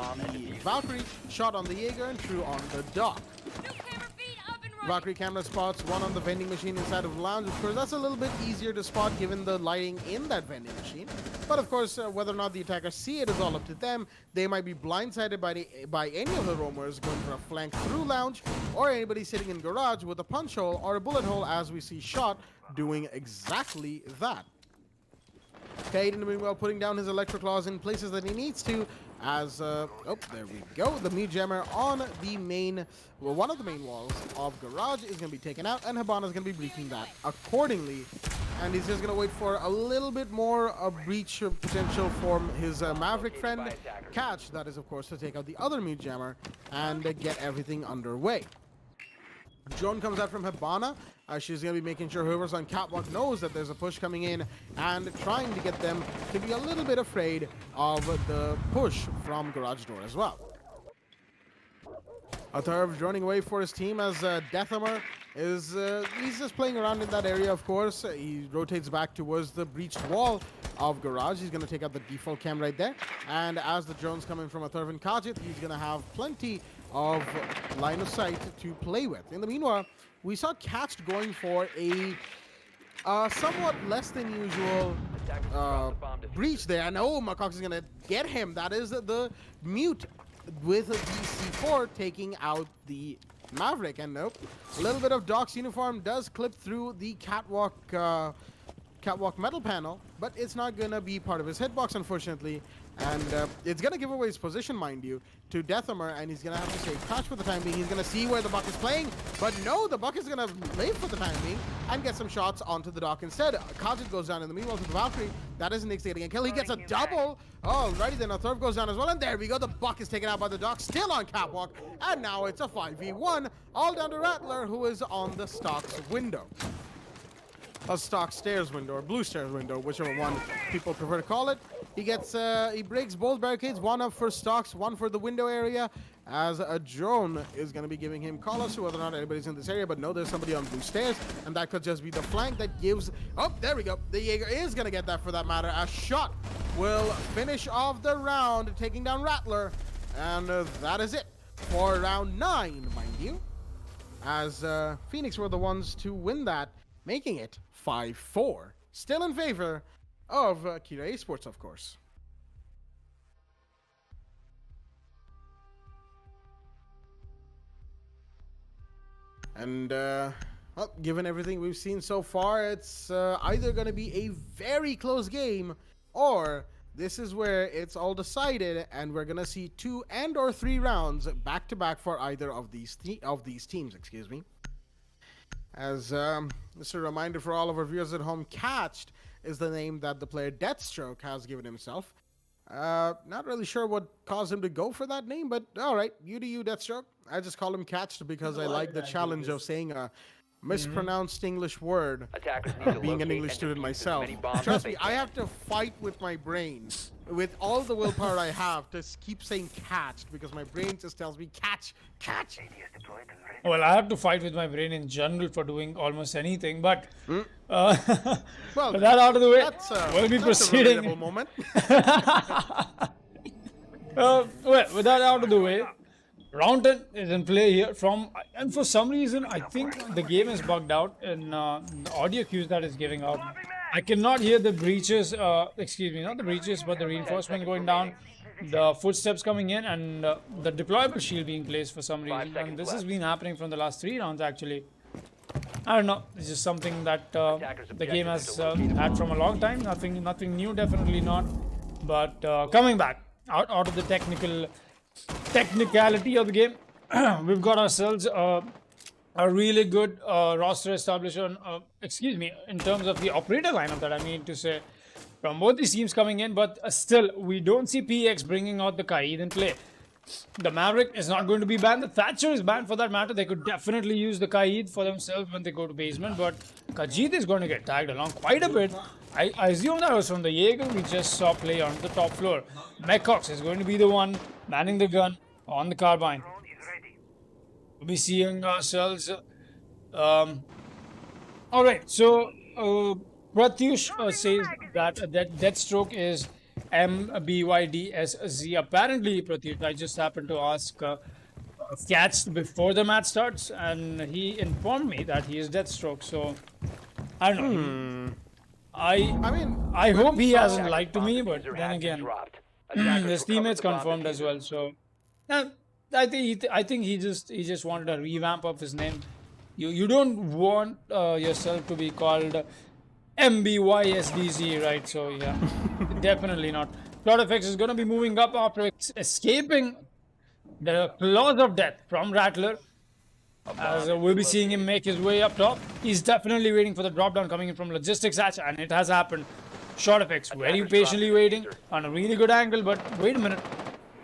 Valkyrie, Shot on the Jaeger, and True on the Dock. Valkyrie camera spots one on the vending machine inside of lounge. Of course, that's a little bit easier to spot given the lighting in that vending machine. But of course, whether or not the attackers see it is all up to them. They might be blindsided by any of the roamers going for a flank through lounge, or anybody sitting in garage with a punch hole or a bullet hole, as we see Shot doing exactly that. Cade in the meanwhile putting down his electroclaws in places that he needs to, as oh, there we go, the Mute Jammer on the main, well, one of the main walls of garage is going to be taken out, and Habana is going to be breaching that accordingly. And he's just going to wait for a little bit more breach potential from his Maverick friend Catch, that is of course to take out the other Mute Jammer and get everything underway. Drone comes out from Habana. She's going to be making sure whoever's on catwalk knows that there's a push coming in, and trying to get them to be a little bit afraid of the push from garage door as well. Atharv running away for his team as Deathhammer is he's just playing around in that area, of course. He rotates back towards the breached wall of garage. He's going to take out the default cam right there. And as the drones come in from Atharv and Kajit, he's going to have plenty of line of sight to play with. In the meanwhile, we saw Catch going for a somewhat less than usual breach there. And oh, Macox is going to get him. That is the Mute with a DC4 taking out the Maverick. And nope, a little bit of Doc's uniform does clip through the catwalk metal panel, but it's not going to be part of his hitbox, unfortunately. And it's going to give away his position, mind you, to Deathhammer, and he's going to have to take Catch for the time being. He's going to see where the Buck is playing, but no, the Buck is going to leave for the time being and get some shots onto the Dock instead. Kajit goes down in the meanwhile to the Valkyrie. That is Nyx getting a kill. He gets a double. Alrighty then, a third goes down as well, and there we go. The Buck is taken out by the Dock, still on catwalk, and now it's a 5v1, all down to Rattler, who is on the Stocks window. A stock stairs window, or blue stairs window, whichever one people prefer to call it. He gets, he breaks both barricades, one up for stocks, one for the window area, as a drone is going to be giving him call-outs to whether or not anybody's in this area, but no, there's somebody on blue stairs, and that could just be the flank that gives, oh, there we go. The Jaeger is going to get that for that matter. A Shot will finish off the round, taking down Rattler, and that is it for round 9, mind you, as Phoenix were the ones to win that, making it 5-4, still in favor of Kira Esports, of course. And well, given everything we've seen so far, it's either going to be a very close game, or this is where it's all decided, and we're going to see 2 and or 3 rounds back to back for either of these teams. Excuse me. As just a reminder for all of our viewers at home, Catched is the name that the player Deathstroke has given himself. Not really sure what caused him to go for that name, but all right, you do you, Deathstroke. I just call him Catched because I like the challenge of saying a mispronounced English word. Being an English student myself, trust me, I have to fight with my brain, with all the willpower I have, to keep saying catched, because my brain just tells me catch. Well, I have to fight with my brain in general for doing almost anything, but Well, with that out of the way, we'll be that's proceeding. a relatable moment. Well, with that out of the way, round 10 is in play here and for some reason, I think the game is bugged out in the audio cues that is giving out. I cannot hear the breaches, excuse me, not the breaches, but the reinforcement going down, the footsteps coming in, and the deployable shield being placed for some reason. And this has been happening from the last 3 rounds, actually. I don't know. It's just something that the game has had from a long time. Nothing new, definitely not. But coming back out of the technicality of the game, we've got ourselves a really good roster established on, excuse me, in terms of the operator lineup, that I mean to say, from both these teams coming in. But still, we don't see PX bringing out the Kaid in play. The Maverick is not going to be banned. The Thatcher is banned for that matter. They could definitely use the Kaid for themselves when they go to basement. But Khajiit is going to get tagged along quite a bit. I assume that was from the Jaeger we just saw play on the top floor. Mecox is going to be the one manning the gun on the carbine. We'll be seeing ourselves. Alright, so Pratyush says that Deathstroke is MBYDSZ. Apparently, Pratyush, I just happened to ask Catched before the match starts, and he informed me that he is Deathstroke. So I don't know. I hope he hasn't lied to me, but then again, his teammates confirmed as well. So I think he just wanted a revamp of his name. You don't want yourself to be called MBYSDZ, right? So yeah, definitely not. Cloudfx is going to be moving up after escaping the claws of death from Rattler. As we'll be seeing him make his way up top. He's definitely waiting for the drop down coming in from Logistics Hatch, and it has happened. Shortfx very patiently waiting on a really good angle, but wait a minute.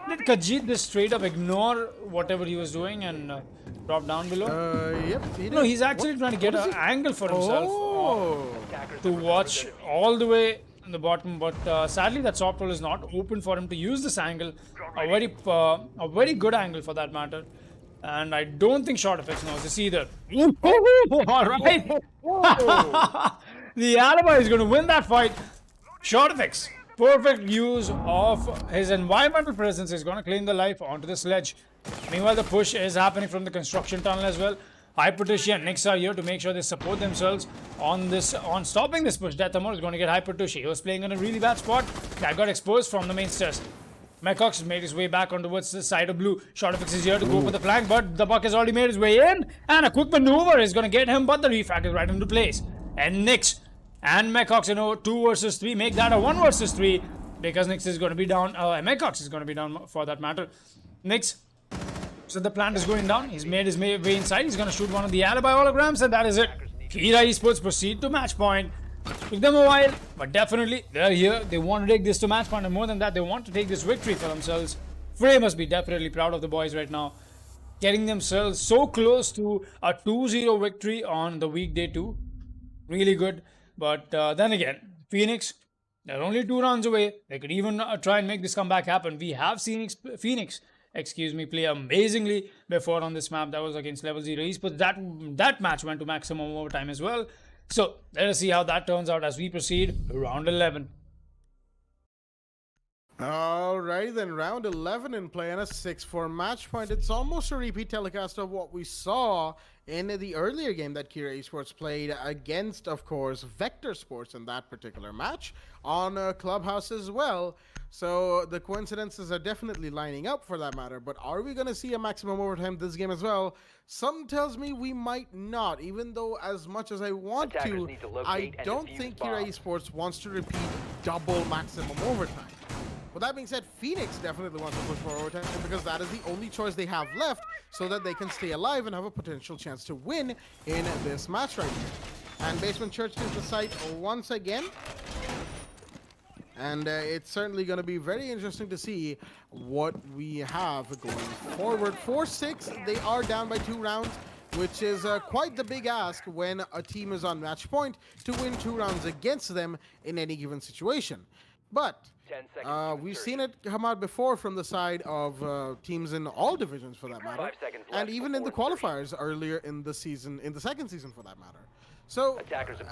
Did Khajiit just straight up ignore whatever he was doing and drop down below? Yep. No, he's actually trying to get an angle for himself to watch all the way in the bottom, but sadly that soft roll is not open for him to use this angle. A very good angle for that matter. And I don't think Shortfx knows this either. Alright. The Alibi is going to win that fight. Shortfx, perfect use of his environmental presence, is going to claim the life onto the sledge. Meanwhile, the push is happening from the construction tunnel as well. Hypertushy and Nyx are here to make sure they support themselves on stopping this push. Deathamor is going to get Hypertushy. He was playing in a really bad spot. That got exposed from the main stairs. Mecox has made his way back on towards the side of blue. Shortfx is here to go for the flank, but the Buck has already made his way in. And a quick maneuver is going to get him, but the refrag is right into place. And Nyx and Mecox, 2 versus 3, make that a 1 versus 3, because Nyx is going to be down, Mecox is going to be down for that matter. Nyx, so the plant is going down. He's made his way inside. He's going to shoot one of the Alibi holograms, and that is it. Kira Esports proceed to match point. Took them a while, but definitely they're here. They want to take this to match point, and more than that, they want to take this victory for themselves. Frey must be definitely proud of the boys right now, getting themselves so close to a 2-0 victory on the weekday 2. Really good. But then again, Phoenix, they're only 2 rounds away. They could even try and make this comeback happen. We have seen Phoenix play amazingly before on this map. That was against Level 0 Esports. That match went to maximum overtime as well. So let us see how that turns out as we proceed round 11. Alrighty then, round 11 in play and a 6-4 match point. It's almost a repeat telecast of what we saw in the earlier game that Kira Esports played against, of course, Vector Sports in that particular match on Clubhouse as well. So the coincidences are definitely lining up for that matter, but are we going to see a maximum overtime this game as well? Some tells me we might not, even though as much as I want to, I don't think Kira Esports wants to repeat double maximum overtime. With that being said, Phoenix definitely wants to push for overtime because that is the only choice they have left so that they can stay alive and have a potential chance to win in this match right here. And Basement Church is the site once again. And it's certainly going to be very interesting to see what we have going forward. 4-6, they are down by 2 rounds, which is quite the big ask when a team is on match point to win 2 rounds against them in any given situation. But we've seen it come out before from the side of teams in all divisions for that matter, and even in the qualifiers earlier in the season, in the second season for that matter. So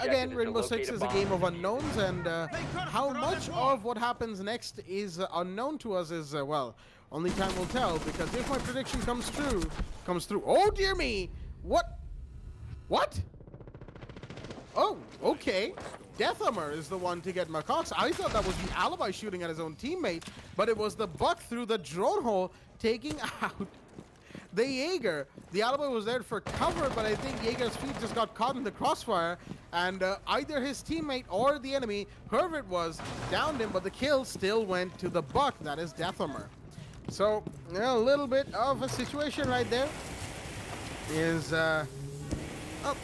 again, Rainbow Six is a game of unknowns, and how much of what happens next is unknown to us is, well, only time will tell, because if my prediction comes through, oh dear me, what? Oh, okay. Deathammer is the one to get Macox. I thought that was the Alibi shooting at his own teammate, but it was the Buck through the drone hole taking out the Jaeger. The Alibi was there for cover, but I think Jaeger's feet just got caught in the crossfire, and either his teammate or the enemy, whoever it was, downed him, but the kill still went to the Buck. That is Deathammer. So, a little bit of a situation right there is...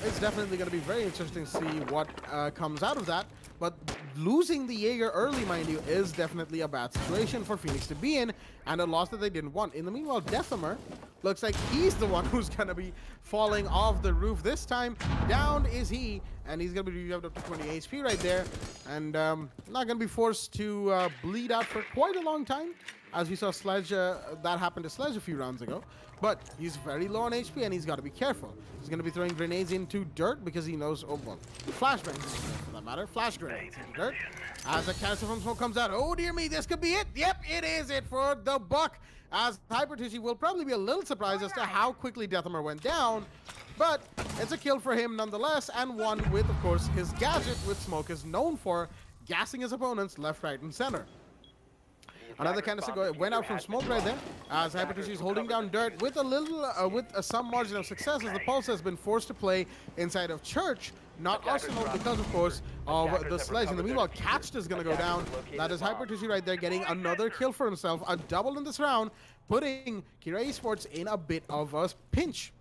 it's definitely going to be very interesting to see what comes out of that. But losing the Jaeger early, mind you, is definitely a bad situation for Phoenix to be in, and a loss that they didn't want. In the meanwhile, Deathammer looks like he's the one who's going to be falling off the roof this time. Down is he, and he's going to be revved up to 20 HP right there. And not going to be forced to bleed out for quite a long time, as we saw Sledge, that happened to Sledge a few rounds ago. But he's very low on HP, and he's got to be careful. He's going to be throwing grenades into dirt because he knows, oh, well, flashbangs for that matter. Flash grenades into dirt. As a canister from smoke comes out, oh, dear me, this could be it. Yep, it is it for the Buck. As Hypertucci will probably be a little surprised as to how quickly Deathammer went down. But it's a kill for him nonetheless, and one with, of course, his gadget, which Smoke is known for, gassing his opponents left, right, and center. Another canister went out from Smoke right there, as Hypertucci is holding down dirt with a little, some margin of success, as the Pulse has been forced to play inside of Church, not Arsenal, because of course of the Sledge. In the meanwhile, Catched is going to go down. That is Hypertucci right there getting another kill for himself, a double in this round, putting Kira Esports in a bit of a pinch.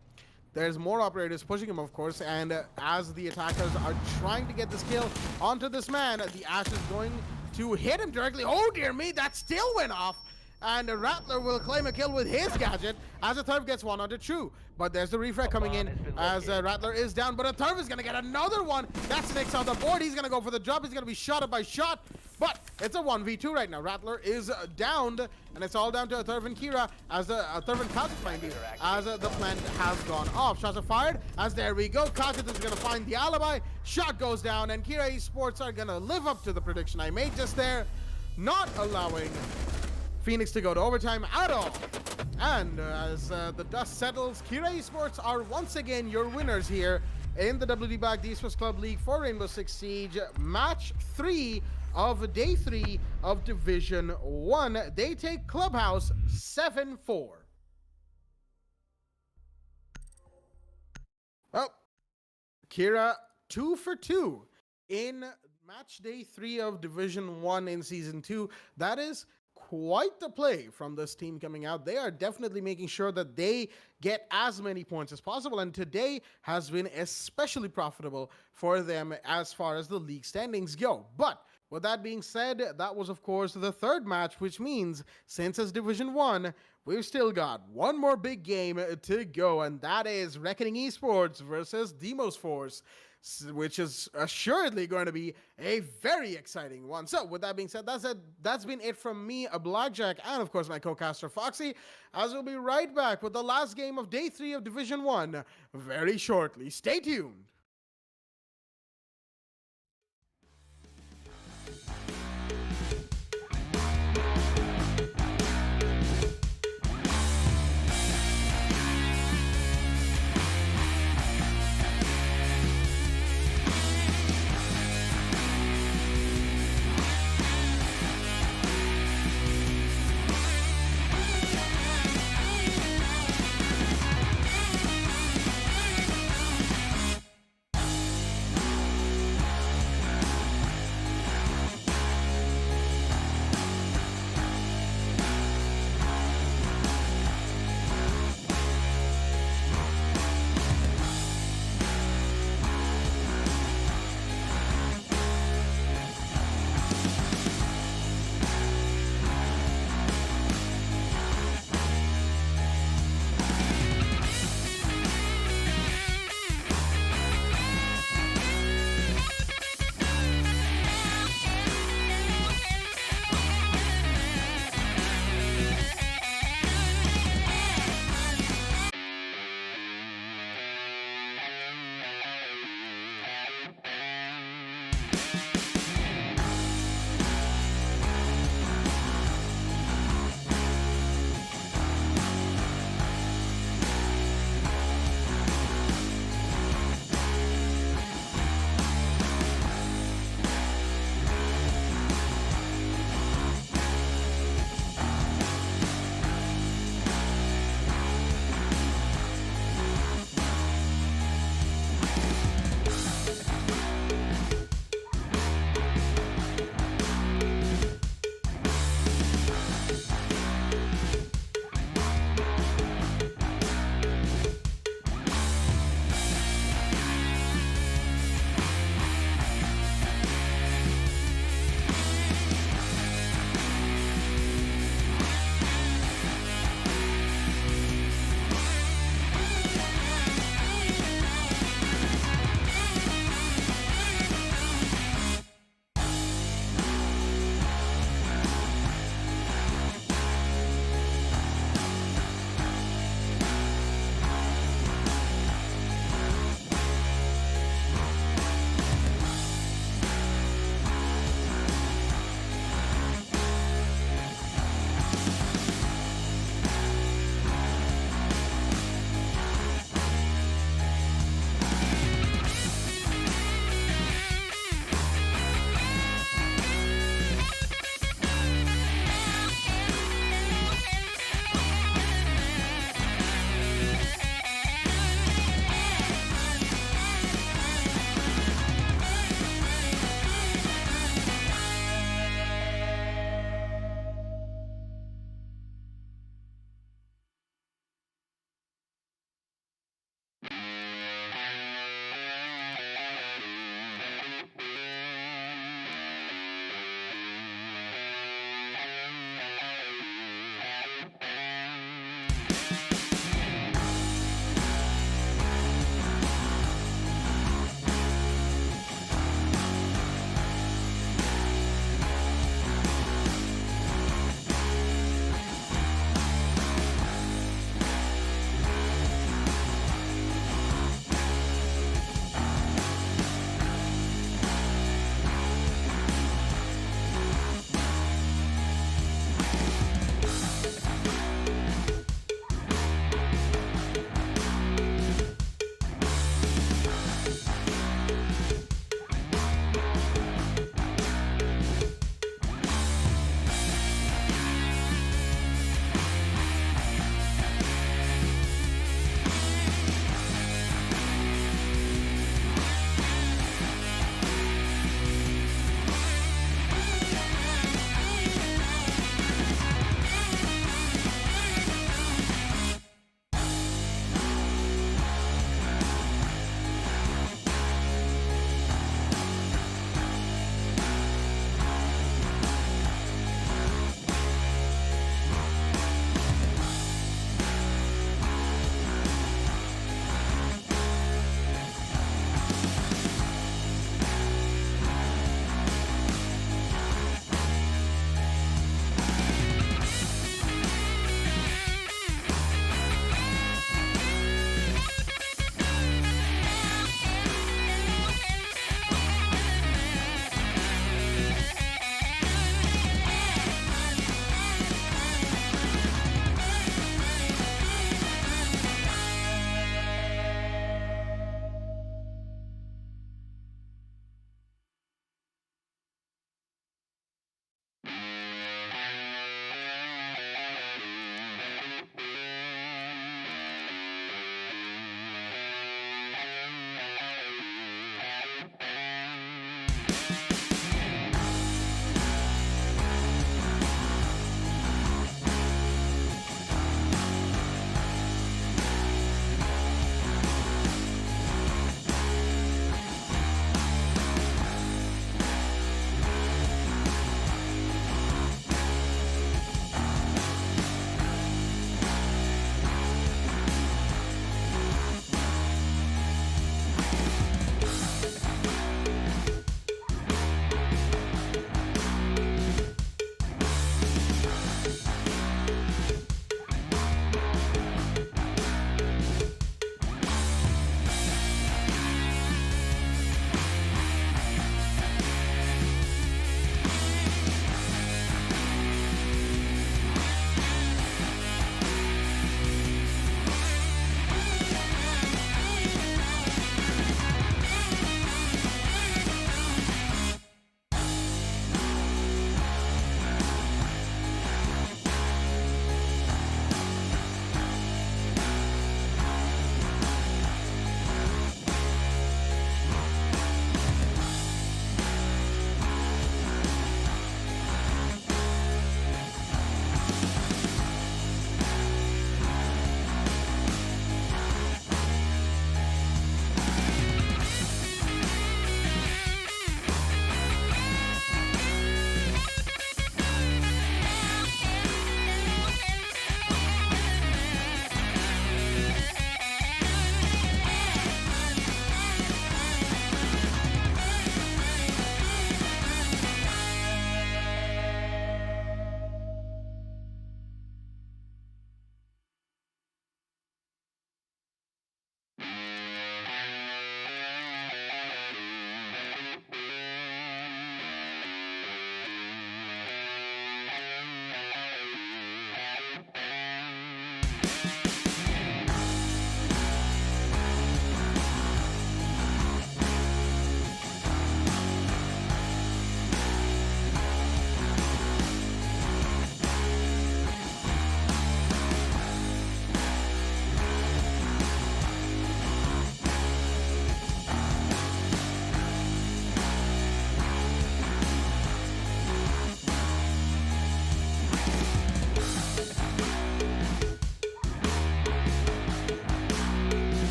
There's more operators pushing him, of course, and as the attackers are trying to get this kill onto this man, the Ash is going to hit him directly. Oh dear me, that still went off. And Rattler will claim a kill with his gadget as a Turf gets one onto True. But there's the refrag coming in as Rattler is down, but a Turf is going to get another one. That's Nick's on the board. He's going to go for the drop. He's going to be shot by shot. But it's a 1v2 right now. Rattler is downed, and it's all down to a Turf and Kira as the Turf and Kajit, mind you, as the plant has gone off. Shots are fired as there we go. Kajit is going to find the alibi. Shot goes down, and Kira Esports are going to live up to the prediction I made just there, not allowing Phoenix to go to overtime at all. And as the dust settles, Kira Esports are once again your winners here in the WD Bag the Esports Club League for Rainbow Six Siege Match 3 of Day 3 of Division 1. They take Clubhouse 7-4. Well, Kira 2 for 2 in Match Day 3 of Division 1 in Season 2. That is quite the play from this team coming out. They are definitely making sure that they get as many points as possible, and today has been especially profitable for them as far as the league standings go. But with that being said, that was of course the third match, which means since it's Division 1, we've still got one more big game to go, and that is Reckoning Esports versus Demos Force, which is assuredly going to be a very exciting one. So with that being said, that's been it from me, a Blackjack, and of course my co-caster Foxy, as we'll be right back with the last game of Day 3 of Division 1 very shortly. Stay tuned.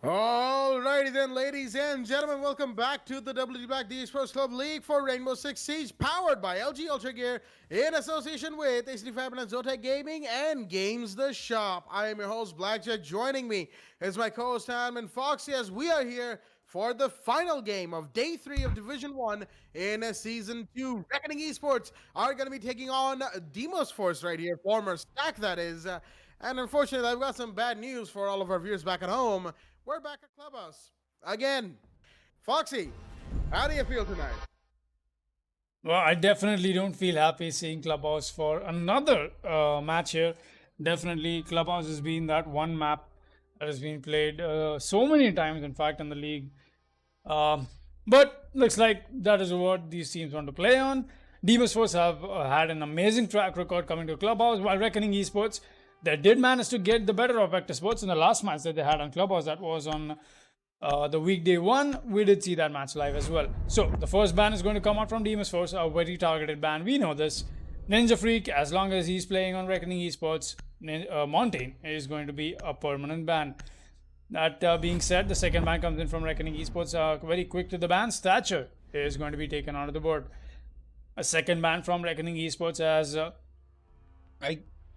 Alrighty then, ladies and gentlemen, welcome back to the WD Black the Esports Club League for Rainbow Six Siege, powered by LG Ultragear in association with ACD Fibernet, Zotac Gaming, and Games the Shop. I am your host, Blackjack. Joining me is my co-host, Admin Foxy, as we are here for the final game of Day 3 of Division 1 in Season 2. Reckoning Esports are going to be taking on Demos Force right here, former Stack that is. And unfortunately, I've got some bad news for all of our viewers back at home. We're back at Clubhouse again. Foxy, how do you feel tonight? Well, I definitely don't feel happy seeing Clubhouse for another match here. Definitely, Clubhouse has been that one map that has been played so many times, in fact, in the league. But looks like that is what these teams want to play on. Demos Force have had an amazing track record coming to Clubhouse, while Reckoning Esports, they did manage to get the better of Vector Sports in the last match that they had on Clubhouse. That was on the weekday one. We did see that match live as well. So the first ban is going to come out from Demos Force, a very targeted ban. We know this. Ninja Freak, as long as he's playing on Reckoning Esports, Montaigne is going to be a permanent ban. That being said, the second ban comes in from Reckoning Esports. Very quick to the ban. Thatcher is going to be taken out of the board. A second ban from Reckoning Esports, as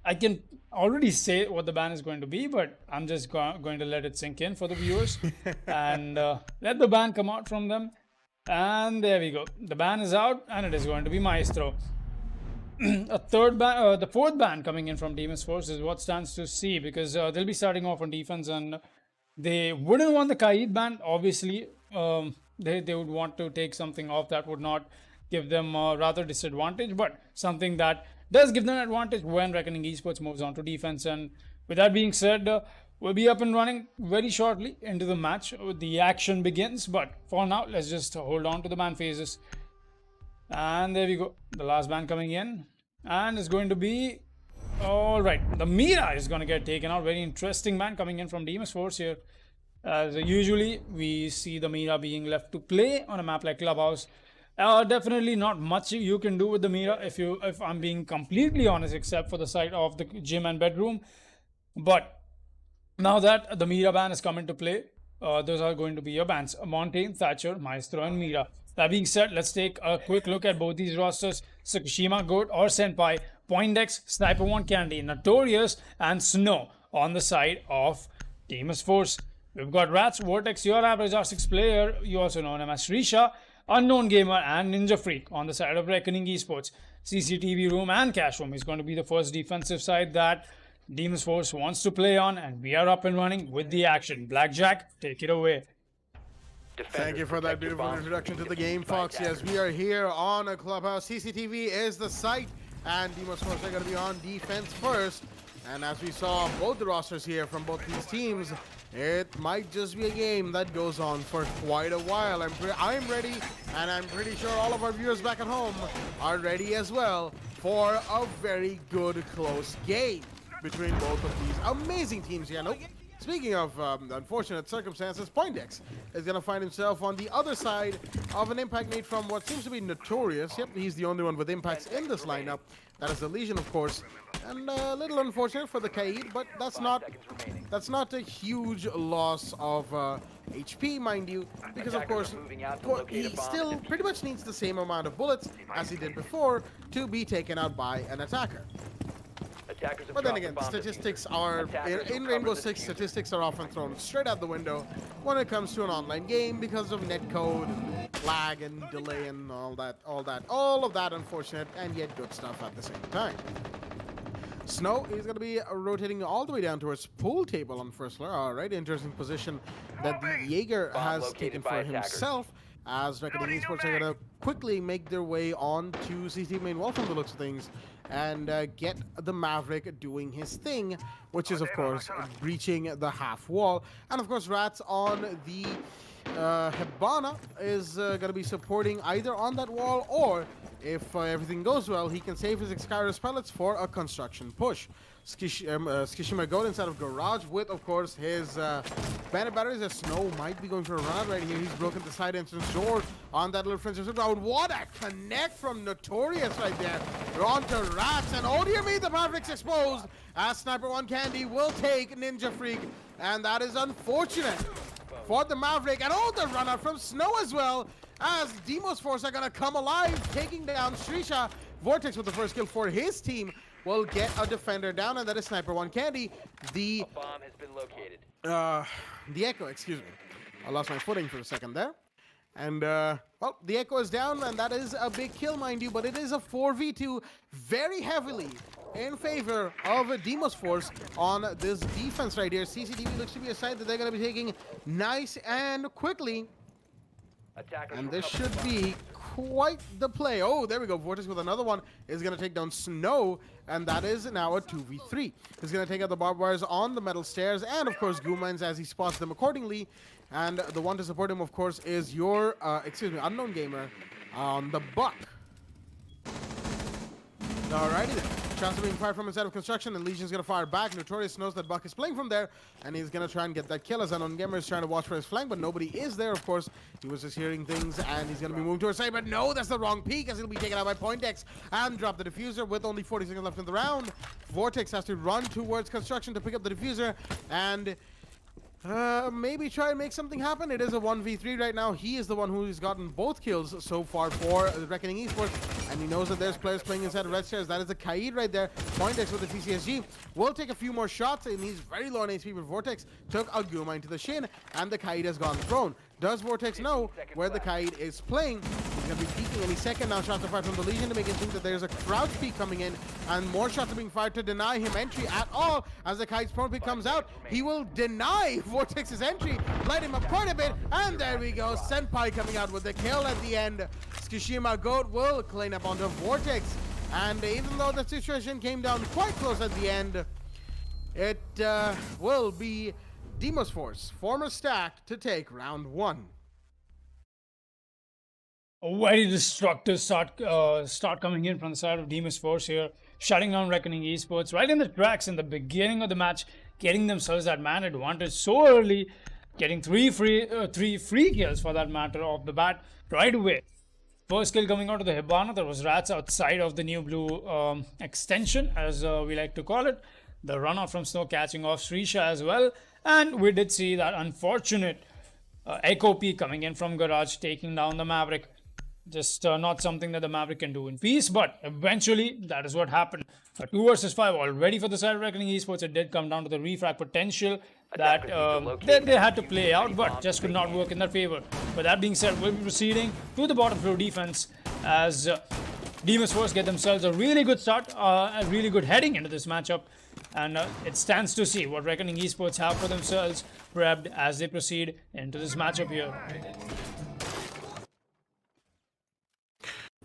I can already say what the ban is going to be, but I'm just going to let it sink in for the viewers and let the ban come out from them. And there we go. The ban is out, and it is going to be Maestro. A third ban, the fourth ban coming in from Demon's Force is what stands to see, because they'll be starting off on defense, and they wouldn't want the Kaid ban. Obviously, they would want to take something off that would not give them rather disadvantage, but something that does give them an advantage when Reckoning Esports moves on to defense. And with that being said, we'll be up and running very shortly into the match. The action begins, but for now, let's just hold on to the ban phases. And there we go. The last ban coming in, and it's going to be all right. The Mira is going to get taken out. Very interesting ban coming in from Demon's Force here. As usually, we see the Mira being left to play on a map like Clubhouse. Definitely not much you can do with the Mira if I'm being completely honest, except for the side of the gym and bedroom. But now that the Mira ban has come into play, those are going to be your bans: Montaigne, Thatcher, Maestro, and Mira. That being said, let's take a quick look at both these rosters. Tsukushima, Goat, or Senpai, Poindex, Sniper 1 Candy, Notorious, and Snow on the side of Demon's Force. We've got Rats, Vortex, your average R6 player, you also know him as Risha, Unknown Gamer, and Ninja Freak on the side of Reckoning Esports. CCTV Room and Cash Room is going to be the first defensive side that Demon's Force wants to play on, and we are up and running with the action. Blackjack, take it away. Thank you for that beautiful introduction to the game, Foxy. As we are here on a Clubhouse, CCTV is the site, and Demos Force are going to be on defense first. And as we saw both the rosters here from both these teams, it might just be a game that goes on for quite a while. I'm ready, and I'm pretty sure all of our viewers back at home are ready as well for a very good close game between both of these amazing teams here. Nope. Speaking of unfortunate circumstances, Poindex is going to find himself on the other side of an impact made from what seems to be Notorious. Yep, he's the only one with impacts in this lineup. That is the Legion, of course. And a little unfortunate for the Kaid, but that's not a huge loss of HP, mind you, because of course he still pretty much needs the same amount of bullets as he did before to be taken out by an attacker. But then again, statistics are, in Rainbow Six, statistics are often thrown straight out the window when it comes to an online game because of netcode, lag, and delay, and all of that unfortunate and yet good stuff at the same time. Snow is going to be rotating all the way down towards pool table on first floor. All right, interesting position that the Jaeger has taken for himself, as Reckoning Esports are going to quickly make their way on to CT main wall from the looks of things, and get the Maverick doing his thing, which is of course breaching the half wall. And of course Rats on the Hibana is going to be supporting either on that wall, or if everything goes well, he can save his Excyrus pellets for a construction push. Skishima Goat inside of Garage with, of course, his bandit batteries. As Snow might be going for a run right here. He's broken the side entrance door on that little French round. What a connect from Notorious right there. We're on to Rats, and oh dear me, the Maverick's exposed as Sniper 1 Candy will take Ninja Freak, and that is unfortunate for the Maverick. And oh, the run out from Snow as well, as Demos Force are going to come alive, taking down Srisha. Vortex with the first kill for his team will get a defender down, and that is Sniper One Candy. The Bomb has been located. the Echo, excuse me. I lost my footing for a second there. And, well, the Echo is down, and that is a big kill, mind you, but it is a 4v2 very heavily in favor of Demos Force on this defense right here. CCTV looks to be a side that they're going to be taking nice and quickly. Attackers And will this cover should be quite the play. Oh, there we go. Vortex with another one is going to take down Snow, and that is now a 2v3. He's going to take out the barbed wires on the metal stairs, and of course Goomines as he spots them accordingly. And the one to support him, of course, is your, Unknown Gamer on the Buck. Alrighty then. Shots are being fired from inside of construction, and Legion's gonna fire back. Notorious knows that Buck is playing from there, and he's gonna try and get that kill as Unknown Gamer is trying to watch for his flank, but nobody is there, of course. He was just hearing things, and he's gonna be moving towards side, but no, that's the wrong peak, as he'll be taken out by Pointex and drop the diffuser with only 40 seconds left in the round. Vortex has to run towards construction to pick up the diffuser, and maybe try and make something happen. It is a 1v3 right now. He is the one who's gotten both kills so far for the Reckoning Esports, and he knows that there's players playing inside of red stairs. That is a Kaid right there. Pointex with the TCSG will take a few more shots, and he's very low on HP, but Vortex took a Goomine to the shin, and the Kaid has gone prone. Does Vortex know where the Kaid is playing? He's going to be peeking any second now. Shots are fired from the Legion to make him think that there's a crouch peek coming in, and more shots are being fired to deny him entry at all. As the Kaid's prone peek comes out, he will deny Vortex's entry, light him up quite a bit, and there we go. Senpai coming out with the kill at the end. Tsushima Goat will clean up onto Vortex, and even though the situation came down quite close at the end, it will be Demos Force, former Stack, to take round one. A very destructive start coming in from the side of Demos Force here, shutting down Reckoning Esports right in the tracks in the beginning of the match, getting themselves that man advantage so early, getting three free kills for that matter off the bat right away. First kill coming out of the Hibana. There was rats outside of the new blue extension, as we like to call it. The run out from Snow catching off Srisha as well. And we did see that unfortunate Echo P coming in from Garage, taking down the Maverick. Just not something that the Maverick can do in peace, but eventually that is what happened. 2 versus 5 already for the side of Reckoning Esports. It did come down to the refrag potential that they had to play out, but just could not work in their favor. But that being said, we'll be proceeding to the bottom floor defense as Demos Force get themselves a really good start, a really good heading into this matchup. And it stands to see what Reckoning Esports have for themselves prepped as they proceed into this matchup here.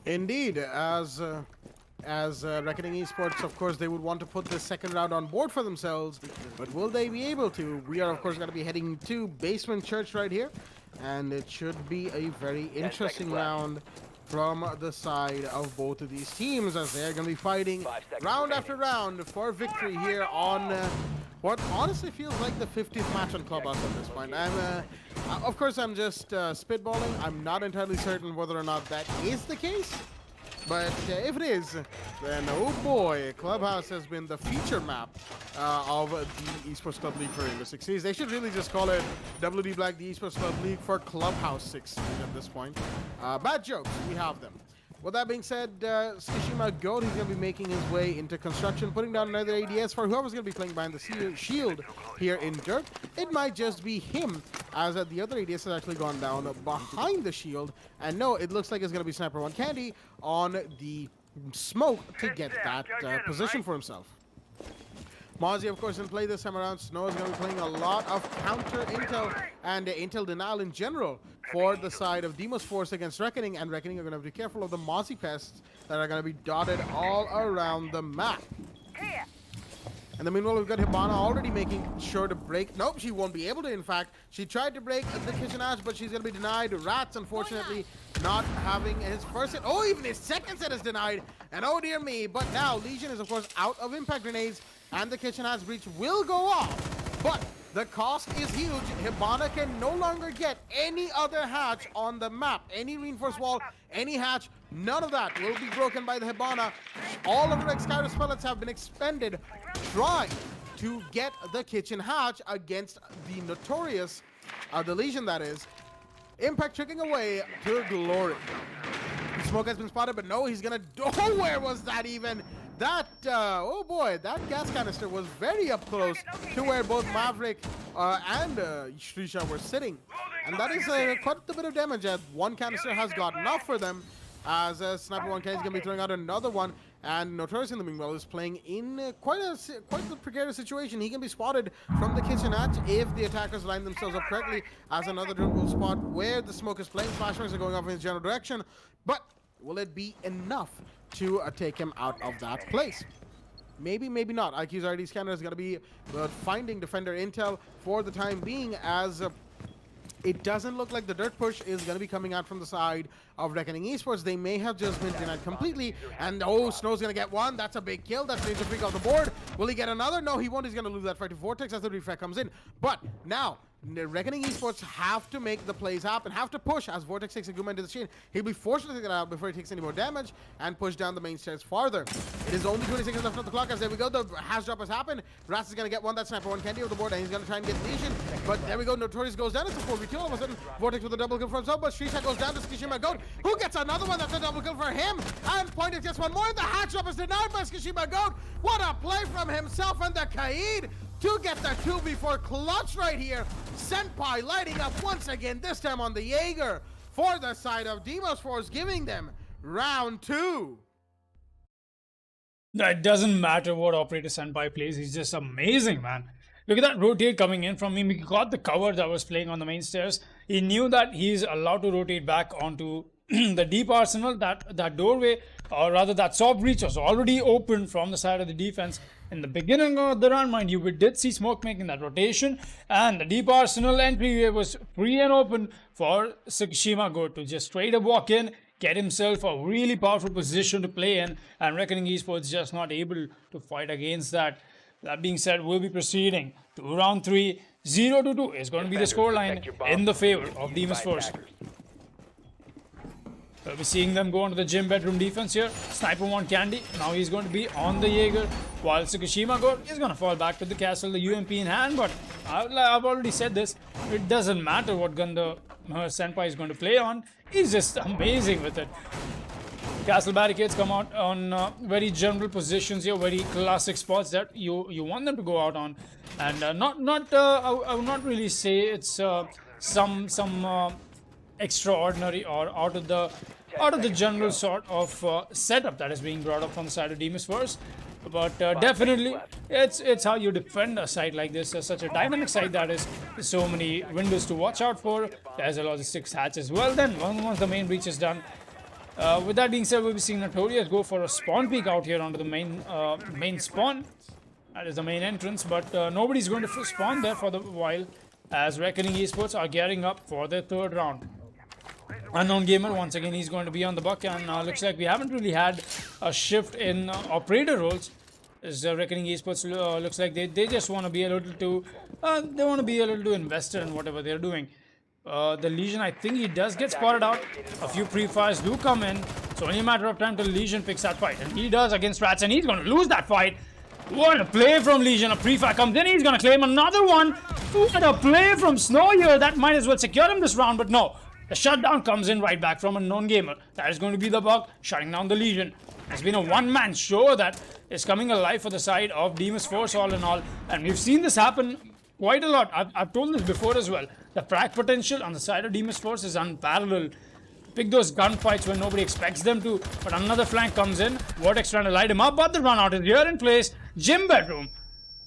Indeed, as Reckoning Esports, of course, they would want to put the second round on board for themselves, but will they be able to? We are, of course, going to be heading to Basement Church right here, and it should be a very interesting round from the side of both of these teams, as they're going to be fighting round after round for victory here on what honestly feels like the 50th match on Clubhouse at this point. Of course, I'm just spitballing. I'm not entirely certain whether or not that is the case. But if it is, then oh boy, Clubhouse has been the feature map of the Esports Club League for Rainbow Six Siege. They should really just call it WD Black, the Esports Club League for Clubhouse 6 at this point. Bad jokes, we have them. With that being said, Tsushima Goat, he's going to be making his way into construction, putting down another ADS for whoever's going to be playing behind the shield here in dirt. It might just be him, as the other ADS has actually gone down behind the shield. And no, it looks like it's going to be Sniper One Candy on the smoke to get that position for himself. Mozzie, of course, didn't play this time around. Snow is going to be playing a lot of counter intel and intel denial in general for the side of Demos Force against Reckoning, and Reckoning are going to have to be careful of the Mozzie pests that are going to be dotted all around the map. And then meanwhile, we've got Hibana already making sure to break. Nope, she won't be able to, in fact. She tried to break the kitchen hatch, but she's going to be denied. Rats, unfortunately, not having his first hit. Oh, even his second set is denied. And oh, dear me. But now, Legion is, of course, out of impact grenades, and the kitchen hatch breach will go off. But the cost is huge. Hibana can no longer get any other hatch on the map. Any reinforced wall, any hatch, none of that will be broken by the Hibana. All of her Excalibur pellets have been expended trying to get the kitchen hatch against the notorious the Legion that is. Impact tricking away to glory. Smoke has been spotted, but no, he's gonna. Oh, where was that even? That, oh boy, that gas canister was very up close to where both Maverick and Shrisha were sitting. And that is quite a bit of damage, as one canister has got enough for them, as Sniper 1K is going to be throwing out another one. And Notorious in the meanwhile is playing in quite the precarious situation. He can be spotted from the kitchenette if the attackers line themselves up correctly, as another drone will spot where the smoke is playing. Flashbangs are going off in his general direction, but will it be enough to take him out of that place? Maybe, maybe not. IQ's RD scanner is going to be finding defender intel for the time being, as it doesn't look like the dirt push is going to be coming out from the side of Reckoning Esports. They may have just been denied completely. And oh, Snow's going to get one. That's a big kill. That's Ninja Freak off the board. Will he get another? No, he won't. He's going to lose that fight to Vortex as the refrag comes in. But now, the Reckoning Esports have to make the plays happen, have to push as Vortex takes a Guma into the chain. He'll be forced to take it out before he takes any more damage and push down the main stairs farther. It is only 20 seconds left on the clock, as there we go. The hash drop has happened. Ras is going to get one. That Sniper 1 candy over the board, and he's going to try and get Legion. But there we go. Notorious goes down. It's a 4v2 all of a sudden. Vortex with a double kill for himself, but Shrisha goes down to Skishima Goat, who gets another one. That's a double kill for him. And Pointed gets one more. The hash drop is denied by Skishima Goat. What a play from himself and the Kaid to get the 2v4 clutch right here. Senpai lighting up once again, this time on the Jaeger for the side of Demos Force, giving them round 2. It doesn't matter what Operator Senpai plays, he's just amazing, man. Look at that rotate coming in from him. He got the cover that was playing on the main stairs. He knew that he's allowed to rotate back onto the deep arsenal. That doorway, or rather that soft breach, was already open from the side of the defense. In the beginning of the round, mind you, we did see Smoke making that rotation, and the deep arsenal entryway was free and open for Tsukishima Go to just straight up walk in, get himself a really powerful position to play in, and Reckoning Esports just not able to fight against that. That being said, we'll be proceeding to round 3. 0-2 is going to be the scoreline in the favor of Demons Force. We'll be seeing them go onto the gym bedroom defense here. Sniper 1 Candy. Now he's going to be on the Jaeger, while Tsukishima Go is going to fall back to the castle, the UMP in hand. But I've already said this. It doesn't matter what gun the Senpai is going to play on. He's just amazing with it. Castle barricades come out on very general positions here, very classic spots that you want them to go out on, and I would not really say it's some extraordinary or out of the general sort of setup that is being brought up from the side of Demons Force. But definitely, it's how you defend a site like this, such a dynamic site that is so many windows to watch out for. There's a logistics hatch as well. Then once the main breach is done. With that being said, we'll be seeing Notorious go for a spawn peek out here onto the main spawn. That is the main entrance, but nobody's going to spawn there for the while, as Reckoning Esports are gearing up for their 3rd round. Unknown Gamer, once again, he's going to be on the buck, and looks like we haven't really had a shift in operator roles. As Reckoning Esports looks like they just want to be a little too invested in whatever they're doing. The Legion, I think he does get spotted out. A few pre-fires do come in. It's only a matter of time till Legion picks that fight. And he does against Rats, and he's going to lose that fight. What a play from Legion. A pre-fire comes in. He's going to claim another one. What a play from Snow here. That might as well secure him this round, but no. The shutdown comes in right back from Unknown Gamer. That is going to be the bug, shutting down the Legion. It's been a one-man show that is coming alive for the side of Demons Force all in all. And we've seen this happen quite a lot. I've told this before as well. The frag potential on the side of Demons Force is unparalleled. Pick those gunfights when nobody expects them to, but another flank comes in. Vortex trying to light him up, but the run out is here in place. Gym bedroom.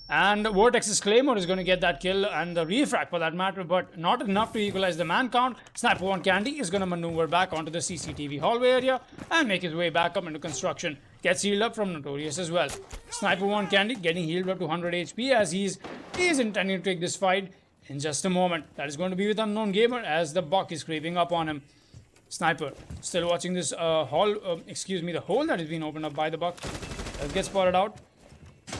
And Vortex's Claymore is going to get that kill, and the refrag for that matter, but not enough to equalize the man count. Sniper 1 Candy is going to maneuver back onto the CCTV hallway area and make his way back up into construction. Gets healed up from Notorious as well. Sniper 1 Candy getting healed up to 100 HP as he's intending to take this fight in just a moment. That is going to be with Unknown Gamer as the buck is creeping up on him. Sniper still watching this the hole that has been opened up by the buck. Let's get spotted out.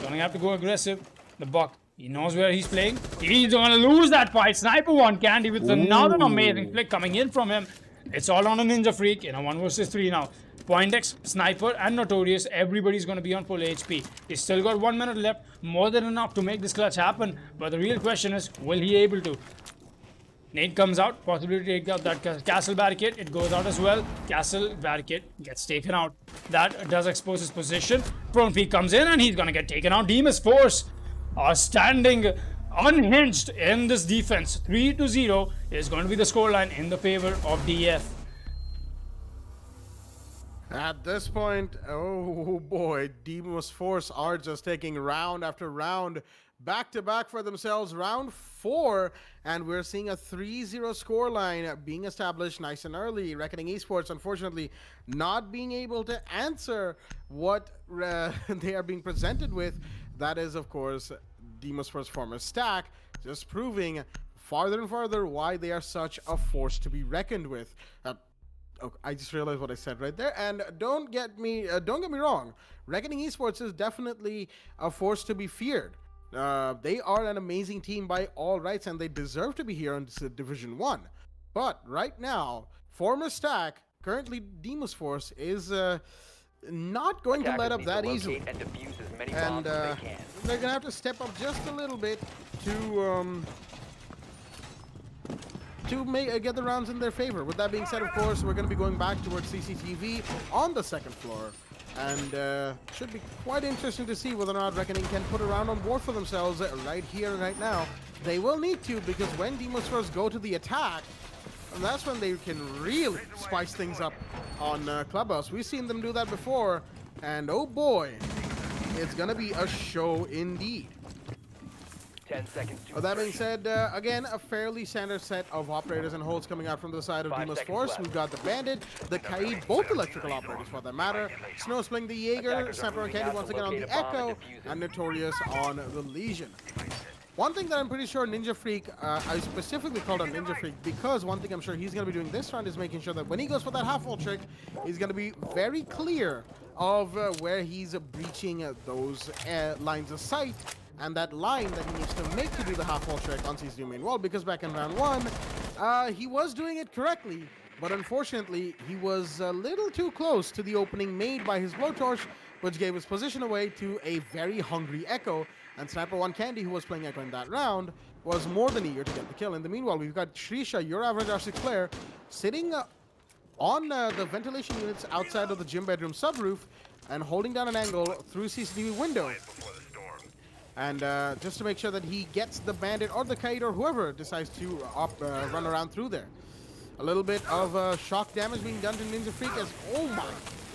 Gonna have to go aggressive. The buck, he knows where he's playing. He's gonna lose that fight. Sniper 1 Candy with another amazing flick coming in from him. It's all on a Ninja Freak in a 1 versus 3 now. Poindex, Sniper, and Notorious, everybody's going to be on full HP. He's still got 1 minute left, more than enough to make this clutch happen. But the real question is, will he able to? Nade comes out, possibility to take out that castle barricade. It goes out as well. Castle barricade gets taken out. That does expose his position. Prone Peak comes in and he's gonna get taken out. Demon's Force are standing unhinged in this defense. 3-0 is going to be the scoreline in the favor of DF. At this point, oh boy, Demon's Force are just taking round after round back to back for themselves. Round 4, and we're seeing a 3-0 scoreline being established nice and early. Reckoning Esports, unfortunately, not being able to answer what they are being presented with. That is, of course, Demon's Force former Stack, just proving farther and farther why they are such a force to be reckoned with. I just realized what I said right there, and don't get me wrong. Reckoning Esports is definitely a force to be feared. They are an amazing team by all rights, and they deserve to be here in Division 1. But right now, former Stack, currently Demon's Force, is not going to let up that easily. And they're going to have to step up just a little bit to get the rounds in their favor. With that being said, of course, we're going to be going back towards CCTV on the second floor. And should be quite interesting to see whether or not Reckoning can put a round on board for themselves right here and right now. They will need to, because when Demon's Force go to the attack, that's when they can really spice things up on Clubhouse. We've seen them do that before, and oh boy, it's going to be a show indeed. 10 seconds to With that being said, again, a fairly standard set of operators and holds coming out from the side of Demon's Force. We've got the Bandit, the Kaid, both electrical operators for that matter. Snow playing the Jaeger, Sniper and Candy once again on the Echo, and Notorious on the Legion. One thing that I'm pretty sure Ninja Freak, I specifically called on Ninja Freak because one thing I'm sure he's going to be doing this round is making sure that when he goes for that half-wall trick, he's going to be very clear of where he's breaching those lines of sight. And that line that he needs to make to do the half-wall trick on CCTV main wall, because back in round 1, he was doing it correctly, but unfortunately, he was a little too close to the opening made by his blowtorch, which gave his position away to a very hungry Echo. And Sniper One Candy, who was playing Echo in that round, was more than eager to get the kill. In the meanwhile, we've got Shrisha, your average R6 player, sitting on the ventilation units outside of the gym bedroom subroof and holding down an angle through CCTV window. And just to make sure that he gets the Bandit or the Kaid or whoever decides to run around through there. A little bit of shock damage being done to Ninja Freak as,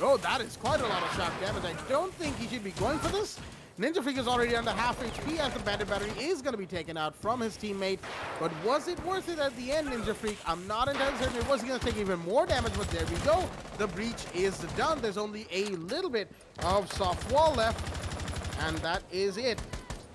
oh, that is quite a lot of shock damage. I don't think he should be going for this. Ninja Freak is already under half HP as the Bandit battery is going to be taken out from his teammate. But was it worth it at the end, Ninja Freak? I'm not entirely certain it was going to take even more damage, but there we go. The breach is done. There's only a little bit of soft wall left, and that is it.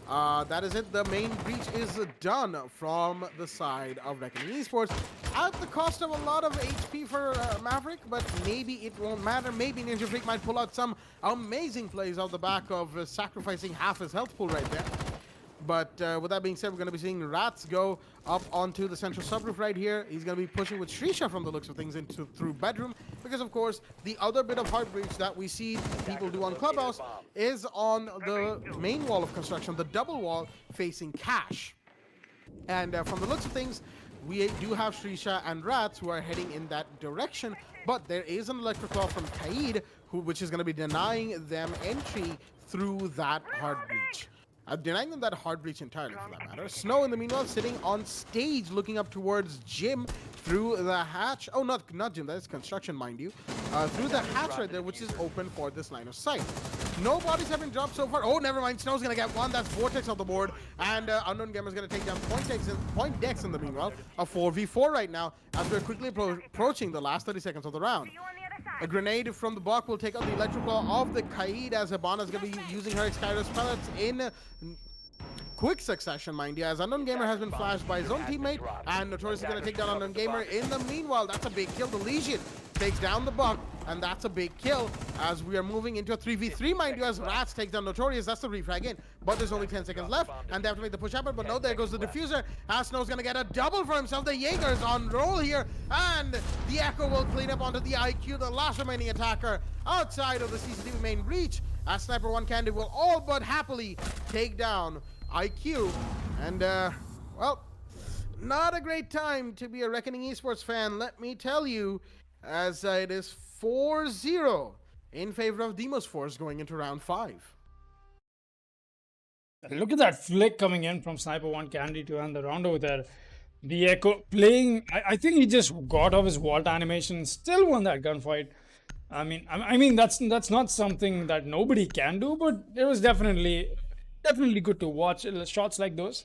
That is it. The main breach is done from the side of Reckoning Esports at the cost of a lot of HP for Maverick, but maybe it won't matter. Maybe Ninja Freak might pull out some amazing plays off the back of sacrificing half his health pool right there. But with that being said, we're going to be seeing Rats go up onto the central subroof right here. He's going to be pushing with Shrisha from the looks of things into through bedroom, because of course the other bit of heart breach that we see people do on Clubhouse is on the main wall of construction, the double wall facing Cash. And from the looks of things, we do have Shrisha and Rats who are heading in that direction, but there is an electric claw from Kaid, which is going to be denying them entry through that heart breach. Denying them that hard breach entirely, for that matter. Snow, in the meanwhile, sitting on stage, looking up towards Jim through the hatch. Oh, not Jim, that is construction, mind you. Through the hatch right there, which is open for this line of sight. No bodies have been dropped so far. Oh, never mind. Snow's going to get one. That's Vortex on the board. And Unknown Gamer's going to take down Point Dex in the meanwhile. A 4v4 right now, as we're quickly approaching the last 30 seconds of the round. A grenade from the block will take out the electric claw of the Kaid, as Habana is going to be using her Skyros pellets in quick succession, mind you, as Unknown Gamer has been flashed by his own teammate, and Notorious is going to take down Unknown Gamer. In the meanwhile, that's a big kill. The Legion takes down the Buck, and that's a big kill as we are moving into a 3v3, mind you, as Rats takes down Notorious. That's the refrag in, but there's only 10 seconds left, and they have to make the push happen, but no, there goes the diffuser, as Snow's going to get a double for himself. The Jaeger's on roll here, and the Echo will clean up onto the IQ, the last remaining attacker outside of the CCTV main breach, as Sniper One Candy will all but happily take down IQ. And well, not a great time to be a Reckoning Esports fan, let me tell you, as it is 4-0 in favor of Demos Force going into round 5. Look at that flick coming in from Sniper 1 Candy to end the round over there. The Echo playing, I think he just got off his vault animation, still won that gunfight. I mean that's not something that nobody can do, but it was definitely good to watch shots like those.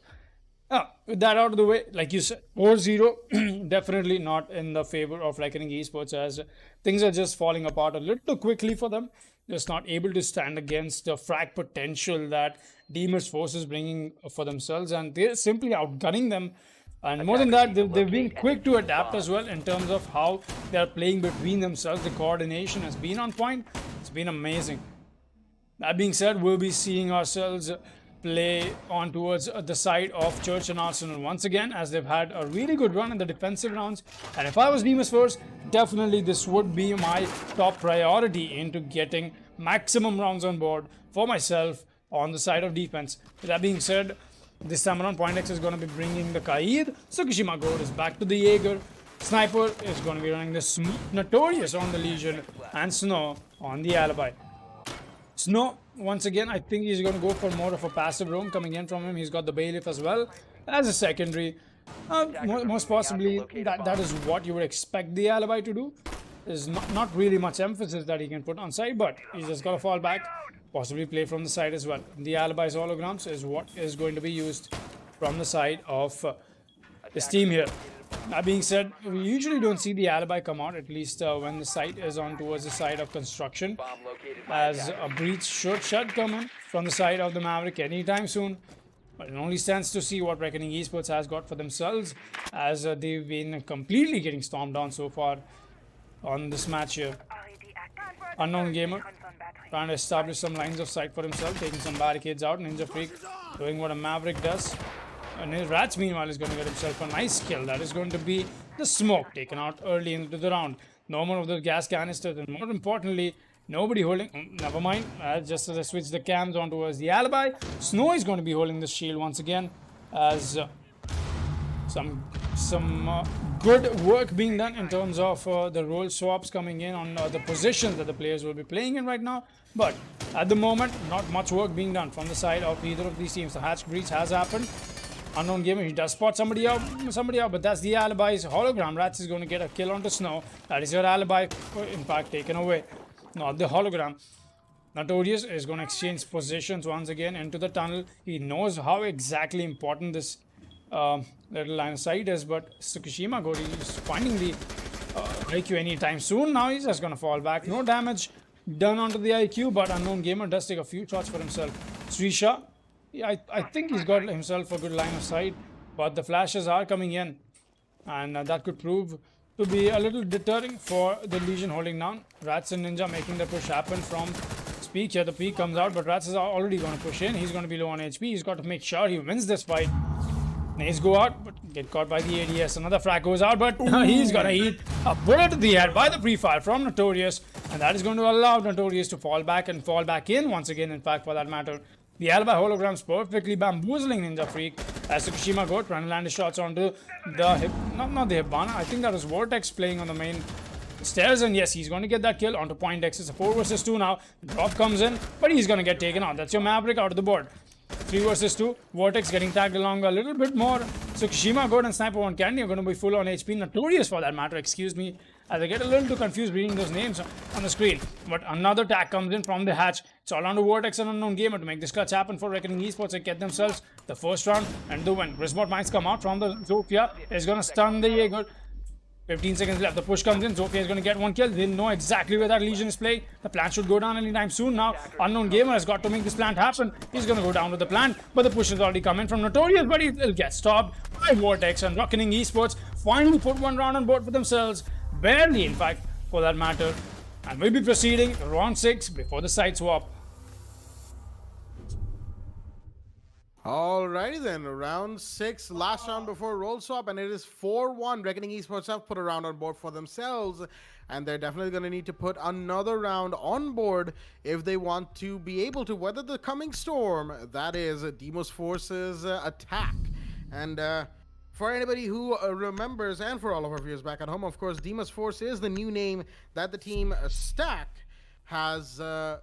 With that out of the way, like you said, 4-0, definitely not in the favor of Reckoning Esports, as things are just falling apart a little quickly for them. Just not able to stand against the frag potential that Demon's Force is bringing for themselves, and they're simply outgunning them. And more than that, they've been quick to adapt as well in terms of how they're playing between themselves. The coordination has been on point. It's been amazing. That being said, we'll be seeing ourselves play on towards the side of Church and Arsenal once again, as they've had a really good run in the defensive rounds. And if I was Demon's Force, definitely this would be my top priority into getting maximum rounds on board for myself on the side of defense. With that being said, this time around, Pointex is going to be bringing the Kaid. Tsukishima Gold is back to the Jaeger. Sniper is going to be running the Notorious on the Legion, and Snow on the Alibi. Snow, once again, I think he's going to go for more of a passive roam coming in from him. He's got the Bailiff as well as a secondary. Most possibly, that is what you would expect the Alibi to do. There's not really much emphasis that he can put on side, but he's just got to fall back. Possibly play from the side as well. The Alibi's holograms is what is going to be used from the side of this team here. That being said, we usually don't see the Alibi come out, at least when the site is on towards the side of construction, as a breach should come in from the side of the Maverick anytime soon. But it only stands to see what Reckoning Esports has got for themselves, as they've been completely getting stormed on so far on this match here. Unknown Gamer trying to establish some lines of sight for himself, taking some barricades out. Ninja Freak doing what a Maverick does. And his Rats, meanwhile, is going to get himself a nice kill. That is going to be the smoke taken out early into the round. No more of the gas canisters, and more importantly, nobody holding. Never mind. Just as I switch the cams on towards the Alibi, Snow is going to be holding the shield once again, as some good work being done in terms of the role swaps coming in on the positions that the players will be playing in right now. But at the moment, not much work being done from the side of either of these teams. The hatch breach has happened. Unknown Gamer, he does spot somebody out, but that's the Alibi's hologram. Rats is going to get a kill onto Snow. That is your Alibi, in fact, taken away. Not the hologram. Notorious is going to exchange positions once again into the tunnel. He knows how exactly important this little line of sight is, but Tsukishima Gori is finding the IQ anytime soon. Now he's just going to fall back. No damage done onto the IQ, but Unknown Gamer does take a few shots for himself. Srisha, yeah, I think he's got himself a good line of sight, but the flashes are coming in, and that could prove to be a little deterring for the Legion holding down. Rats and Ninja making the push happen from Peak here. The peak comes out, but Rats is already going to push in. He's going to be low on HP. He's got to make sure he wins this fight. Nades go out, but get caught by the ADS. Another frag goes out, but he's going to eat a bullet to the head by the pre-fire from Notorious, and that is going to allow Notorious to fall back and fall back in once again, in fact, for that matter. The Alibi holograms perfectly bamboozling Ninja Freak as Tsukishima Go trying to land his shots onto the not the Hibana. I think that was Vortex playing on the main stairs, and yes, he's going to get that kill onto Pointex. It's a 4 versus 2 now. Drop comes in, but he's going to get taken out. That's your Maverick out of the board. 3 versus 2. Vortex getting tagged along a little bit more. Tsukishima Go and Sniper 1 Candy are going to be full on HP. Notorious for that matter, excuse me, as I get a little too confused reading those names on the screen. But another tag comes in from the hatch. It's all on to Vortex and Unknown Gamer to make this clutch happen for Reckoning Esports and get themselves the first round and the win. Grismot Mines come out from the Zofia. Is going to stun the Jaeger. 15 seconds left. The push comes in. Zofia is going to get one kill. They know exactly where that Legion is playing. The plant should go down anytime soon. Now, Unknown Gamer has got to make this plant happen. He's going to go down with the plant, but the push has already come in from Notorious, but he'll get stopped by Vortex, and Reckoning Esports finally put one round on board for themselves. Barely, in fact, for that matter. And we'll be proceeding to round 6 before the side swap. Alrighty then, round 6, last round before roll swap, and it is 4-1. Reckoning Esports have put a round on board for themselves, and they're definitely going to need to put another round on board if they want to be able to weather the coming storm. That is Demos Force's attack. And For anybody who remembers, and for all of our viewers back at home, of course, Demas Force is the new name that the team Stack has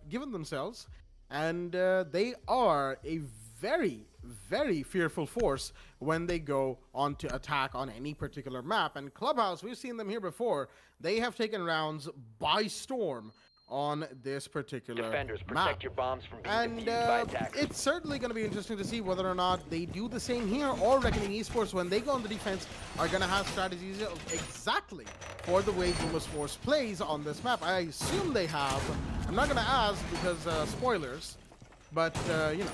given themselves. And they are a very, very fearful force when they go on to attack on any particular map. And Clubhouse, we've seen them here before. They have taken rounds by storm on this particular Defenders, map. protect your bombs from being And defused by attackers. it's certainly going to be interesting to see whether or not they do the same here, or Reckoning Esports, when they go on the defense, are going to have strategies exactly for the way Demas Force plays on this map. I assume they have. I'm not going to ask because spoilers, but you know,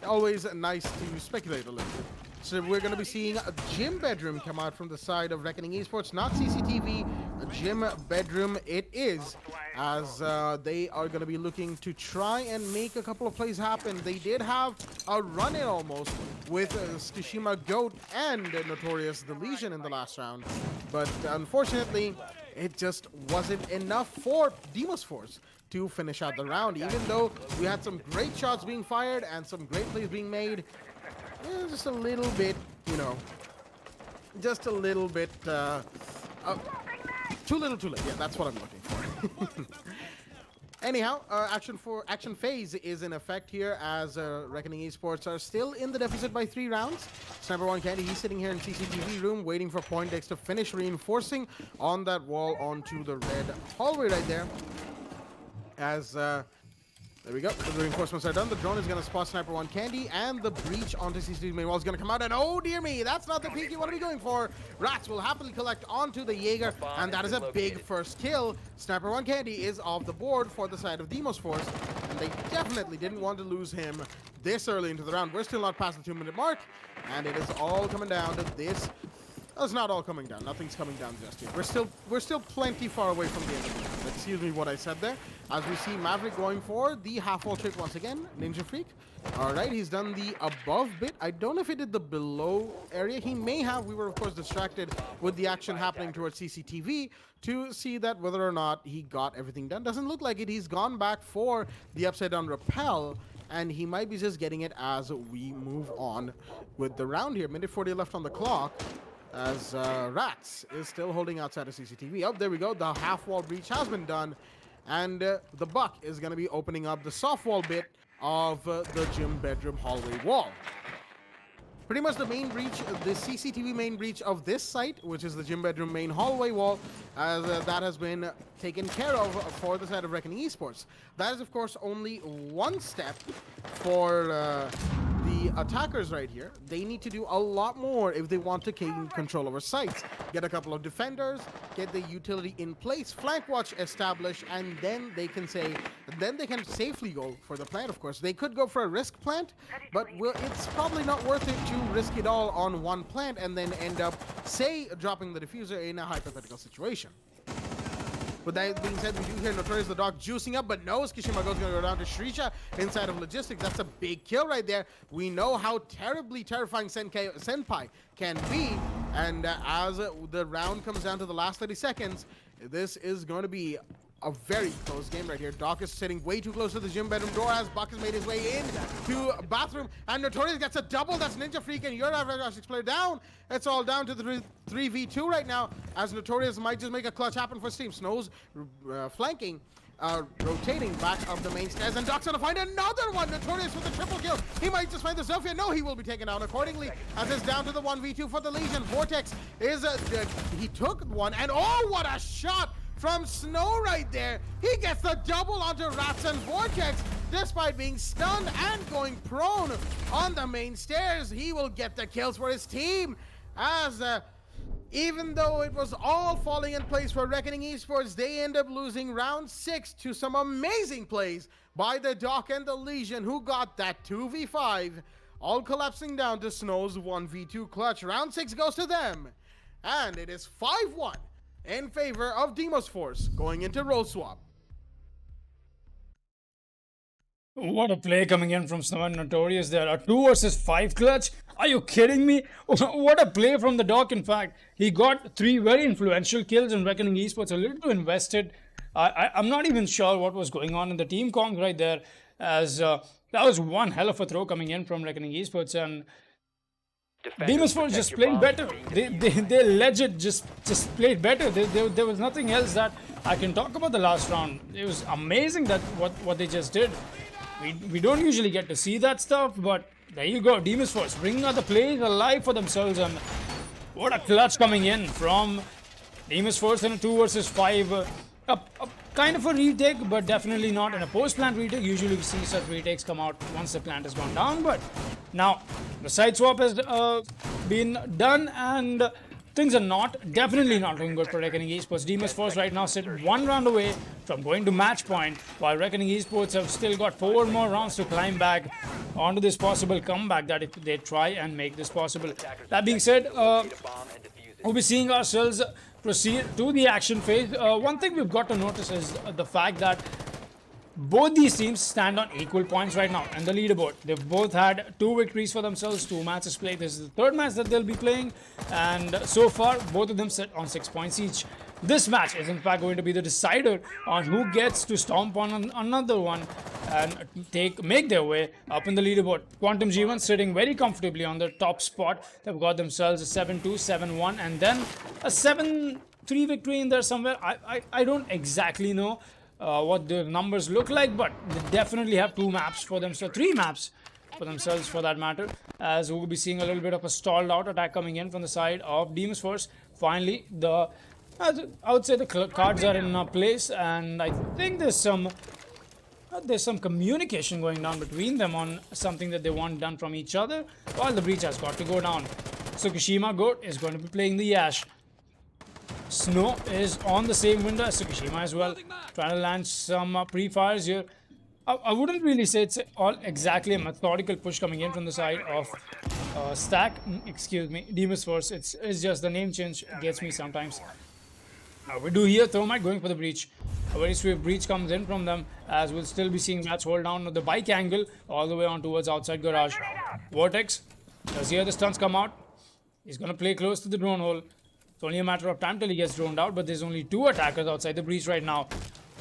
always nice to speculate a little bit. So we're going to be seeing a gym bedroom come out from the side of Reckoning Esports, not CCTV, a gym bedroom it is, as they are going to be looking to try and make a couple of plays happen. They did have a run-in almost with Tsushima Goat and Notorious the Legion in the last round, but unfortunately, it just wasn't enough for Demas Force to finish out the round, even though we had some great shots being fired and some great plays being made. Just a little bit, you know, just a little bit, too little too late. Yeah, that's what I'm looking for. Anyhow, action phase is in effect here, as Reckoning Esports are still in the deficit by 3 rounds. Sniper One Candy, he's sitting here in CCTV room waiting for Poindex to finish reinforcing on that wall onto the red hallway right there. As there we go. The reinforcements are done. The drone is going to spot Sniper One Candy, and the breach onto CCTV main wall is going to come out. And oh dear me, that's not the peak you want to be going for. Rats will happily collect onto the Jaeger, and that is a big first kill. Sniper One Candy is off the board for the side of Demas Force, and they definitely didn't want to lose him this early into the round. We're still not past the 2-minute mark, and it is all coming down to this. It's not all coming down. Nothing's coming down just yet. We're still plenty far away from the end of the round. Excuse me what I said there. As we see Maverick going for the half-wall trick once again. Ninja Freak. All right, he's done the above bit. I don't know if he did the below area. He may have. We were, of course, distracted with the action happening towards CCTV to see that whether or not he got everything done. Doesn't look like it. He's gone back for the upside-down rappel, and he might be just getting it as we move on with the round here. Minute 40 left on the clock, as Rats is still holding outside of CCTV. Oh, there we go. The half-wall breach has been done, and the Buck is going to be opening up the soft wall bit of the gym bedroom hallway wall. Pretty much the main breach, the CCTV main breach of this site, which is the gym bedroom main hallway wall, as that has been taken care of for the side of Reckoning Esports. That is, of course, only one step for the attackers right here. They need to do a lot more if they want to gain control over sites. Get a couple of defenders, get the utility in place, flank watch established, and then they can safely go for the plant. Of course, they could go for a risk plant, but it's probably not worth it to risk it all on one plant and then end up, say, dropping the diffuser in a hypothetical situation. With that being said, we do hear Notorious the Dog juicing up, but no, Kishimago's going to go down to Shrisha inside of Logistics. That's a big kill right there. We know how terribly terrifying Senpai can be, and as the round comes down to the last 30 seconds, this is going to be a very close game right here. Doc is sitting way too close to the gym bedroom door as Buck has made his way in to bathroom, and Notorious gets a double. That's Ninja Freak, and your average player down. It's all down to the 3v2 right now, as Notorious might just make a clutch happen for Steam. Snow's flanking, rotating back up the main stairs, and Doc's gonna find another one. Notorious with the triple kill. He might just find the Zofia. No, he will be taken down accordingly, as it's down to the 1v2 for the Legion. Vortex is, he took one, and oh, what a shot from Snow right there. He gets the double onto Rats and Vortex. Despite being stunned and going prone on the main stairs, he will get the kills for his team, as even though it was all falling in place for Reckoning Esports, they end up losing round 6 to some amazing plays by the Doc and the Legion, who got that 2v5, all collapsing down to Snow's 1v2 clutch. Round 6 goes to them, and it is 5-1 in favor of Demas Force going into roll swap. What a play coming in from Snow and Notorious there. A 2 versus 5 clutch? Are you kidding me? What a play from the Doc, in fact. He got 3 very influential kills in Reckoning Esports, a little too invested. I'm not even sure what was going on in the team comms right there, as that was one hell of a throw coming in from Reckoning Esports, and Demon's Force just played better. They legit just played better. There was nothing else that I can talk about the last round. It was amazing that what they just did. We don't usually get to see that stuff, but there you go. Demon's Force bringing out the plays alive for themselves, and what a clutch coming in from Demon's Force in a 2 versus 5. A kind of a retake, but definitely not in a post-plant retake. Usually we see such retakes come out once the plant has gone down, but now the side swap has been done, and things are definitely not looking good for Reckoning Esports. Demon's Force right now sit 1 round away from going to match point, while Reckoning Esports have still got 4 more rounds to climb back onto this possible comeback that if they try and make this possible. That being said, we'll be seeing ourselves proceed to the action phase. One thing we've got to notice is the fact that both these teams stand on equal points right now in the leaderboard. They've both had 2 victories for themselves, 2 matches played. This is the 3rd match that they'll be playing, and so far both of them sit on 6 points each. This match is in fact going to be the decider on who gets to stomp on another one and make their way up in the leaderboard. Quantum G1 sitting very comfortably on the top spot. They've got themselves a 7-2, 7-1, and then a 7-3 victory in there somewhere. I don't exactly know what the numbers look like, but they definitely have 2 maps for themselves, 3 maps for themselves for that matter, as we'll be seeing a little bit of a stalled out attack coming in from the side of Demon's Force. Finally, I would say the cards are in place, and I think there's some communication going down between them on something that they want done from each other, while the breach has got to go down. Tsukishima Goat is going to be playing the Yash. Snow is on the same window as Tsukishima as well, trying to land some pre-fires here. I wouldn't really say it's all exactly a methodical push coming in from the side of Demon's Force. It's just the name change gets me sometimes. We do hear Thermite going for the breach. A very swift breach comes in from them, as we'll still be seeing Rats hold down the bike angle all the way on towards outside garage. Vortex does hear the stunts come out. He's going to play close to the drone hole. It's only a matter of time till he gets droned out, but there's only 2 attackers outside the breach right now.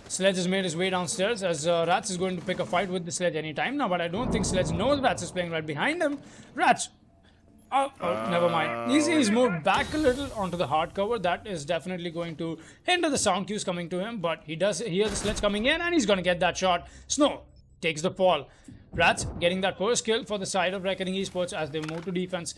Sledge has made his way downstairs, as Rats is going to pick a fight with the Sledge anytime now, but I don't think Sledge knows Rats is playing right behind him. Rats! Never mind. He's moved back a little onto the hard cover. That is definitely going to hinder the sound cues coming to him, but he does hear the Sledge coming in, and he's going to get that shot. Snow takes the fall. Rats getting that first kill for the side of Reckoning Esports as they move to defense.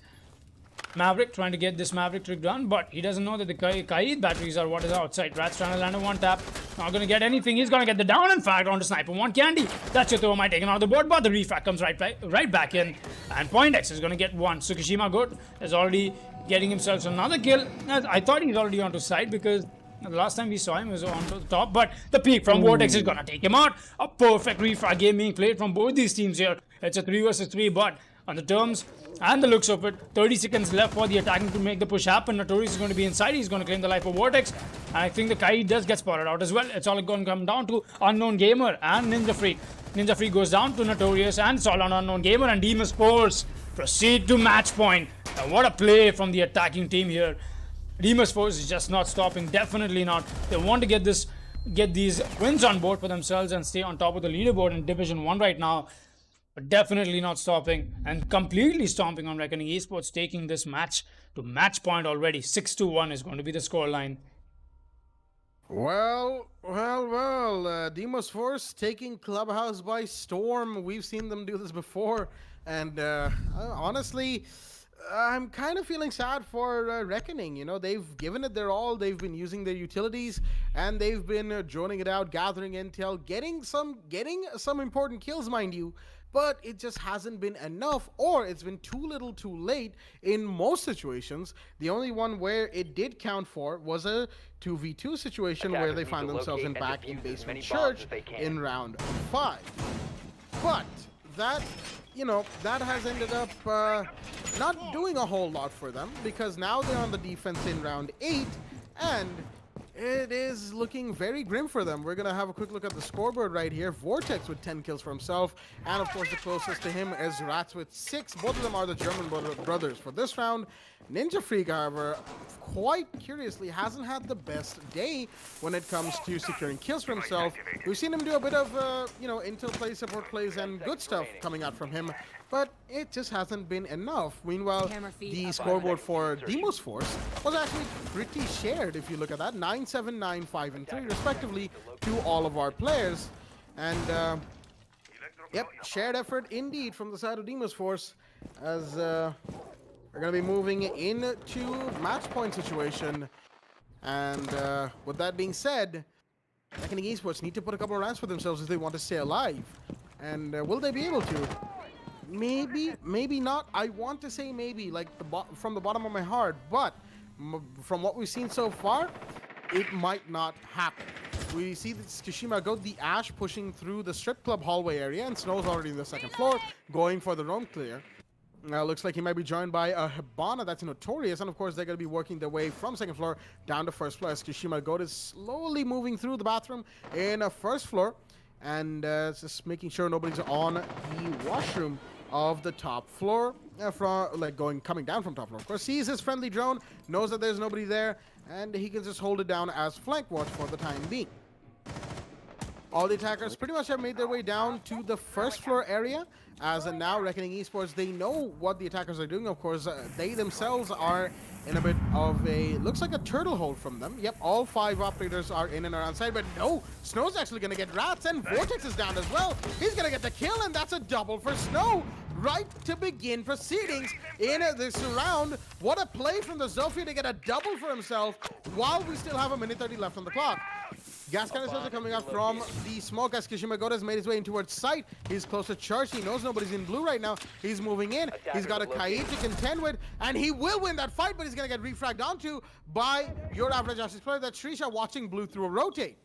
Maverick trying to get this Maverick trick done, but he doesn't know that the Kaid batteries are what is outside. Rats trying to land a 1 tap. Not going to get anything. He's going to get the down, in fact, onto Sniper 1 Candy. That's your Thermite taken out of the board, but the refract comes right back in. And Poindex is going to get 1. Tsukishima Goat is already getting himself another kill. I thought he's already onto side because the last time we saw him was on the top, but the peak from Vortex is going to take him out. A perfect refrag game being played from both these teams here. It's a 3 versus 3, but on the terms and the looks of it, 30 seconds left for the attacking to make the push happen. Notorious is going to be inside. He's going to claim the life of Vortex. And I think the Kai does get spotted out as well. It's all going to come down to Unknown Gamer and Ninja Freak. Ninja Freak goes down to Notorious, and it's all on Unknown Gamer, and Demon's Force proceed to match point. And what a play from the attacking team here. Demon's Force is just not stopping. Definitely not. They want to get these wins on board for themselves and stay on top of the leaderboard in Division 1 right now. But definitely not stopping and completely stomping on Reckoning Esports, taking this match to match point already. 6-1 is going to be the scoreline. Well, Demon's Force taking Clubhouse by storm. We've seen them do this before, and honestly, I'm kind of feeling sad for Reckoning. You know, they've given it their all. They've been using their utilities, and they've been droning it out, gathering intel, getting some important kills, mind you. But it just hasn't been enough, or it's been too little too late in most situations. The only one where it did count for was a 2v2 situation where they find themselves back in Basement Church in round 5. But that, that has ended up not doing a whole lot for them, because now they're on the defense in round 8, and it is looking very grim for them. We're going to have a quick look at the scoreboard right here. Vortex with 10 kills for himself. And, of course, the closest to him is Rats with 6. Both of them are the German brothers for this round. Ninja Freak, however, quite curiously, hasn't had the best day when it comes to securing kills for himself. We've seen him do a bit of, intel plays, support plays, and good stuff coming out from him. but it just hasn't been enough. Meanwhile, Camera feed the up. scoreboard for Demos Force was actually pretty shared, if you look at that. 9-7, 9-5, and 3, respectively, to all of our players. And, yep, shared effort indeed from the side of Demos Force, as we're going to be moving into match point situation. And with that being said, Reckoning Esports need to put a couple of rounds for themselves if they want to stay alive. And will they be able to? Maybe, maybe not. I want to say maybe, like from the bottom of my heart, but from what we've seen so far, it might not happen. We see that Tsushima got the Ash pushing through the strip club hallway area, and Snow's already in the second floor, going for the roam clear. Looks like he might be joined by a Hibana that's Notorious, and of course they're going to be working their way from second floor down to first floor as Tsushima Goat is slowly moving through the bathroom in a first floor, and just making sure nobody's on the washroom of the top floor, coming down from top floor. Of course, sees his friendly drone, knows that there's nobody there, and he can just hold it down as flank watch for the time being. All the attackers pretty much have made their way down to the first floor area, as now Reckoning Esports, they know what the attackers are doing. Of course, they themselves are in a bit of a, looks like a turtle hole from them. Yep, all 5 operators are in and around side, but no, Snow's actually going to get rats, and Vortex is down as well. He's going to get the kill, and that's a double for Snow. Right to begin proceedings in this round. What a play from the Zofia to get a double for himself while we still have a minute 30 left on the clock. Gas canisters are coming up from the smoke as Kishima Goda has made his way in towards site. He's close to church. He knows nobody's in blue right now. He's moving in. He's got a Kaib to contend with, and he will win that fight, but he's going to get refragged onto by your average Ashes player. That's Shrisha watching blue through a rotate.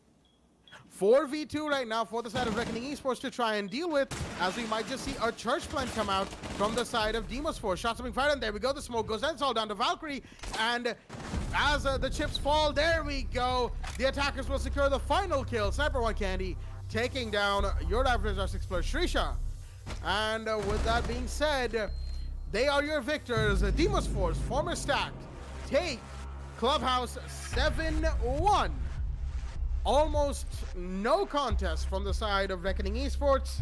4v2 right now for the side of Reckoning Esports to try and deal with, as we might just see a church plant come out from the side of Demos Force. Shots are being fired, and there we go. The smoke goes down. It's all down to Valkyrie, and as the chips fall, there we go. The attackers will secure the final kill. Sniper One Candy taking down your average R6 player, Shrisha. And with that being said, they are your victors. Demos Force, former stacked, take Clubhouse 7-1. Almost no contest from the side of Reckoning Esports,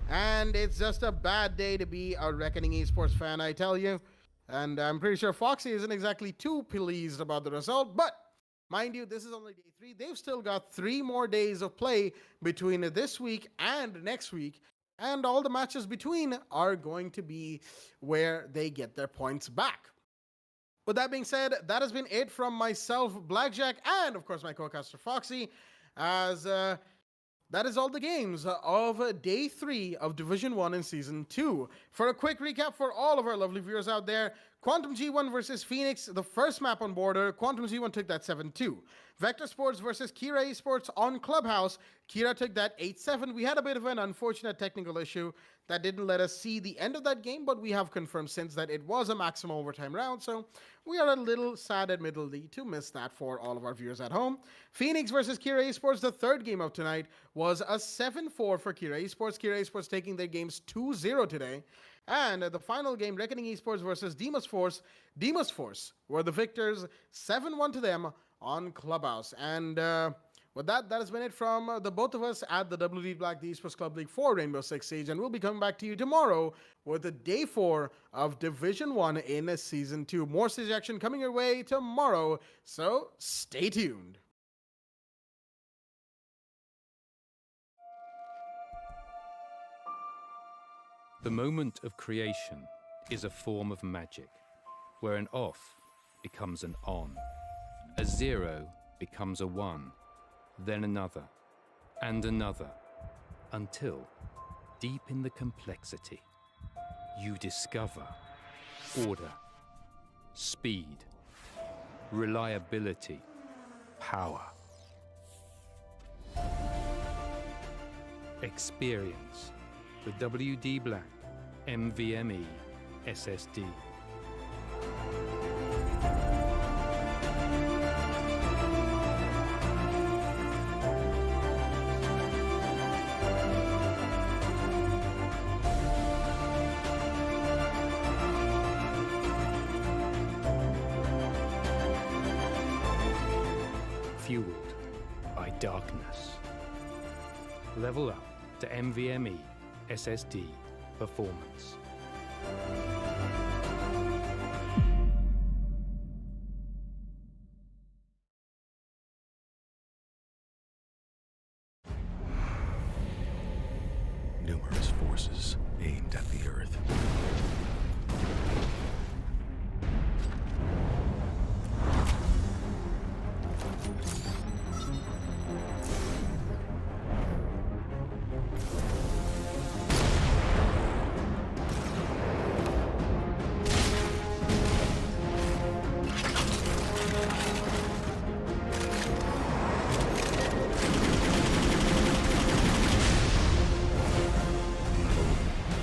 and it's just a bad day to be a Reckoning Esports fan, I tell you. And I'm pretty sure Foxy isn't exactly too pleased about the result, but mind you, this is only day 3. They've still got 3 more days of play between this week and next week, and all the matches between are going to be where they get their points back. With that being said, that has been it from myself, Blackjack, and of course my co-caster Foxy, as that is all the games of Day 3 of Division 1 in Season 2. For a quick recap for all of our lovely viewers out there, Quantum G1 versus Phoenix, the first map on Border, Quantum G1 took that 7-2. Vector Sports versus Kira Esports on Clubhouse, Kira took that 8-7. We had a bit of an unfortunate technical issue that didn't let us see the end of that game, but we have confirmed since that it was a maximum overtime round, so we are a little sad admittedly to miss that for all of our viewers at home. Phoenix versus Kira Esports, the third game of tonight, was a 7-4 for Kira Esports. Kira Esports taking their games 2-0 today. And the final game, Reckoning Esports versus Demos Force. Demos Force were the victors, 7-1 to them on Clubhouse. And with that, that has been it from the both of us at the WD Black, the Esports Club League for Rainbow Six Siege. And we'll be coming back to you tomorrow with the Day 4 of Division 1 in Season 2. More Siege action coming your way tomorrow, so stay tuned. The moment of creation is a form of magic, where an off becomes an on, a 0 becomes a 1, then another, and another, until, deep in the complexity, you discover order, speed, reliability, power. Experience the WD Black NVMe SSD. Fueled by darkness. Level up to NVMe SSD performance. Numerous forces aimed at the Earth.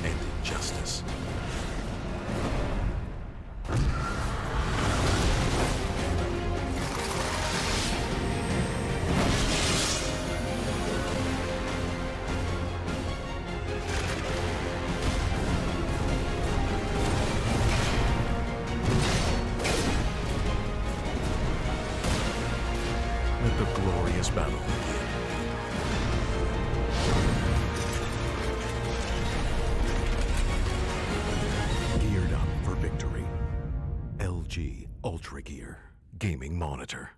And injustice. Let the glorious battle begin. Geared up for victory. LG Ultragear Gaming Monitor.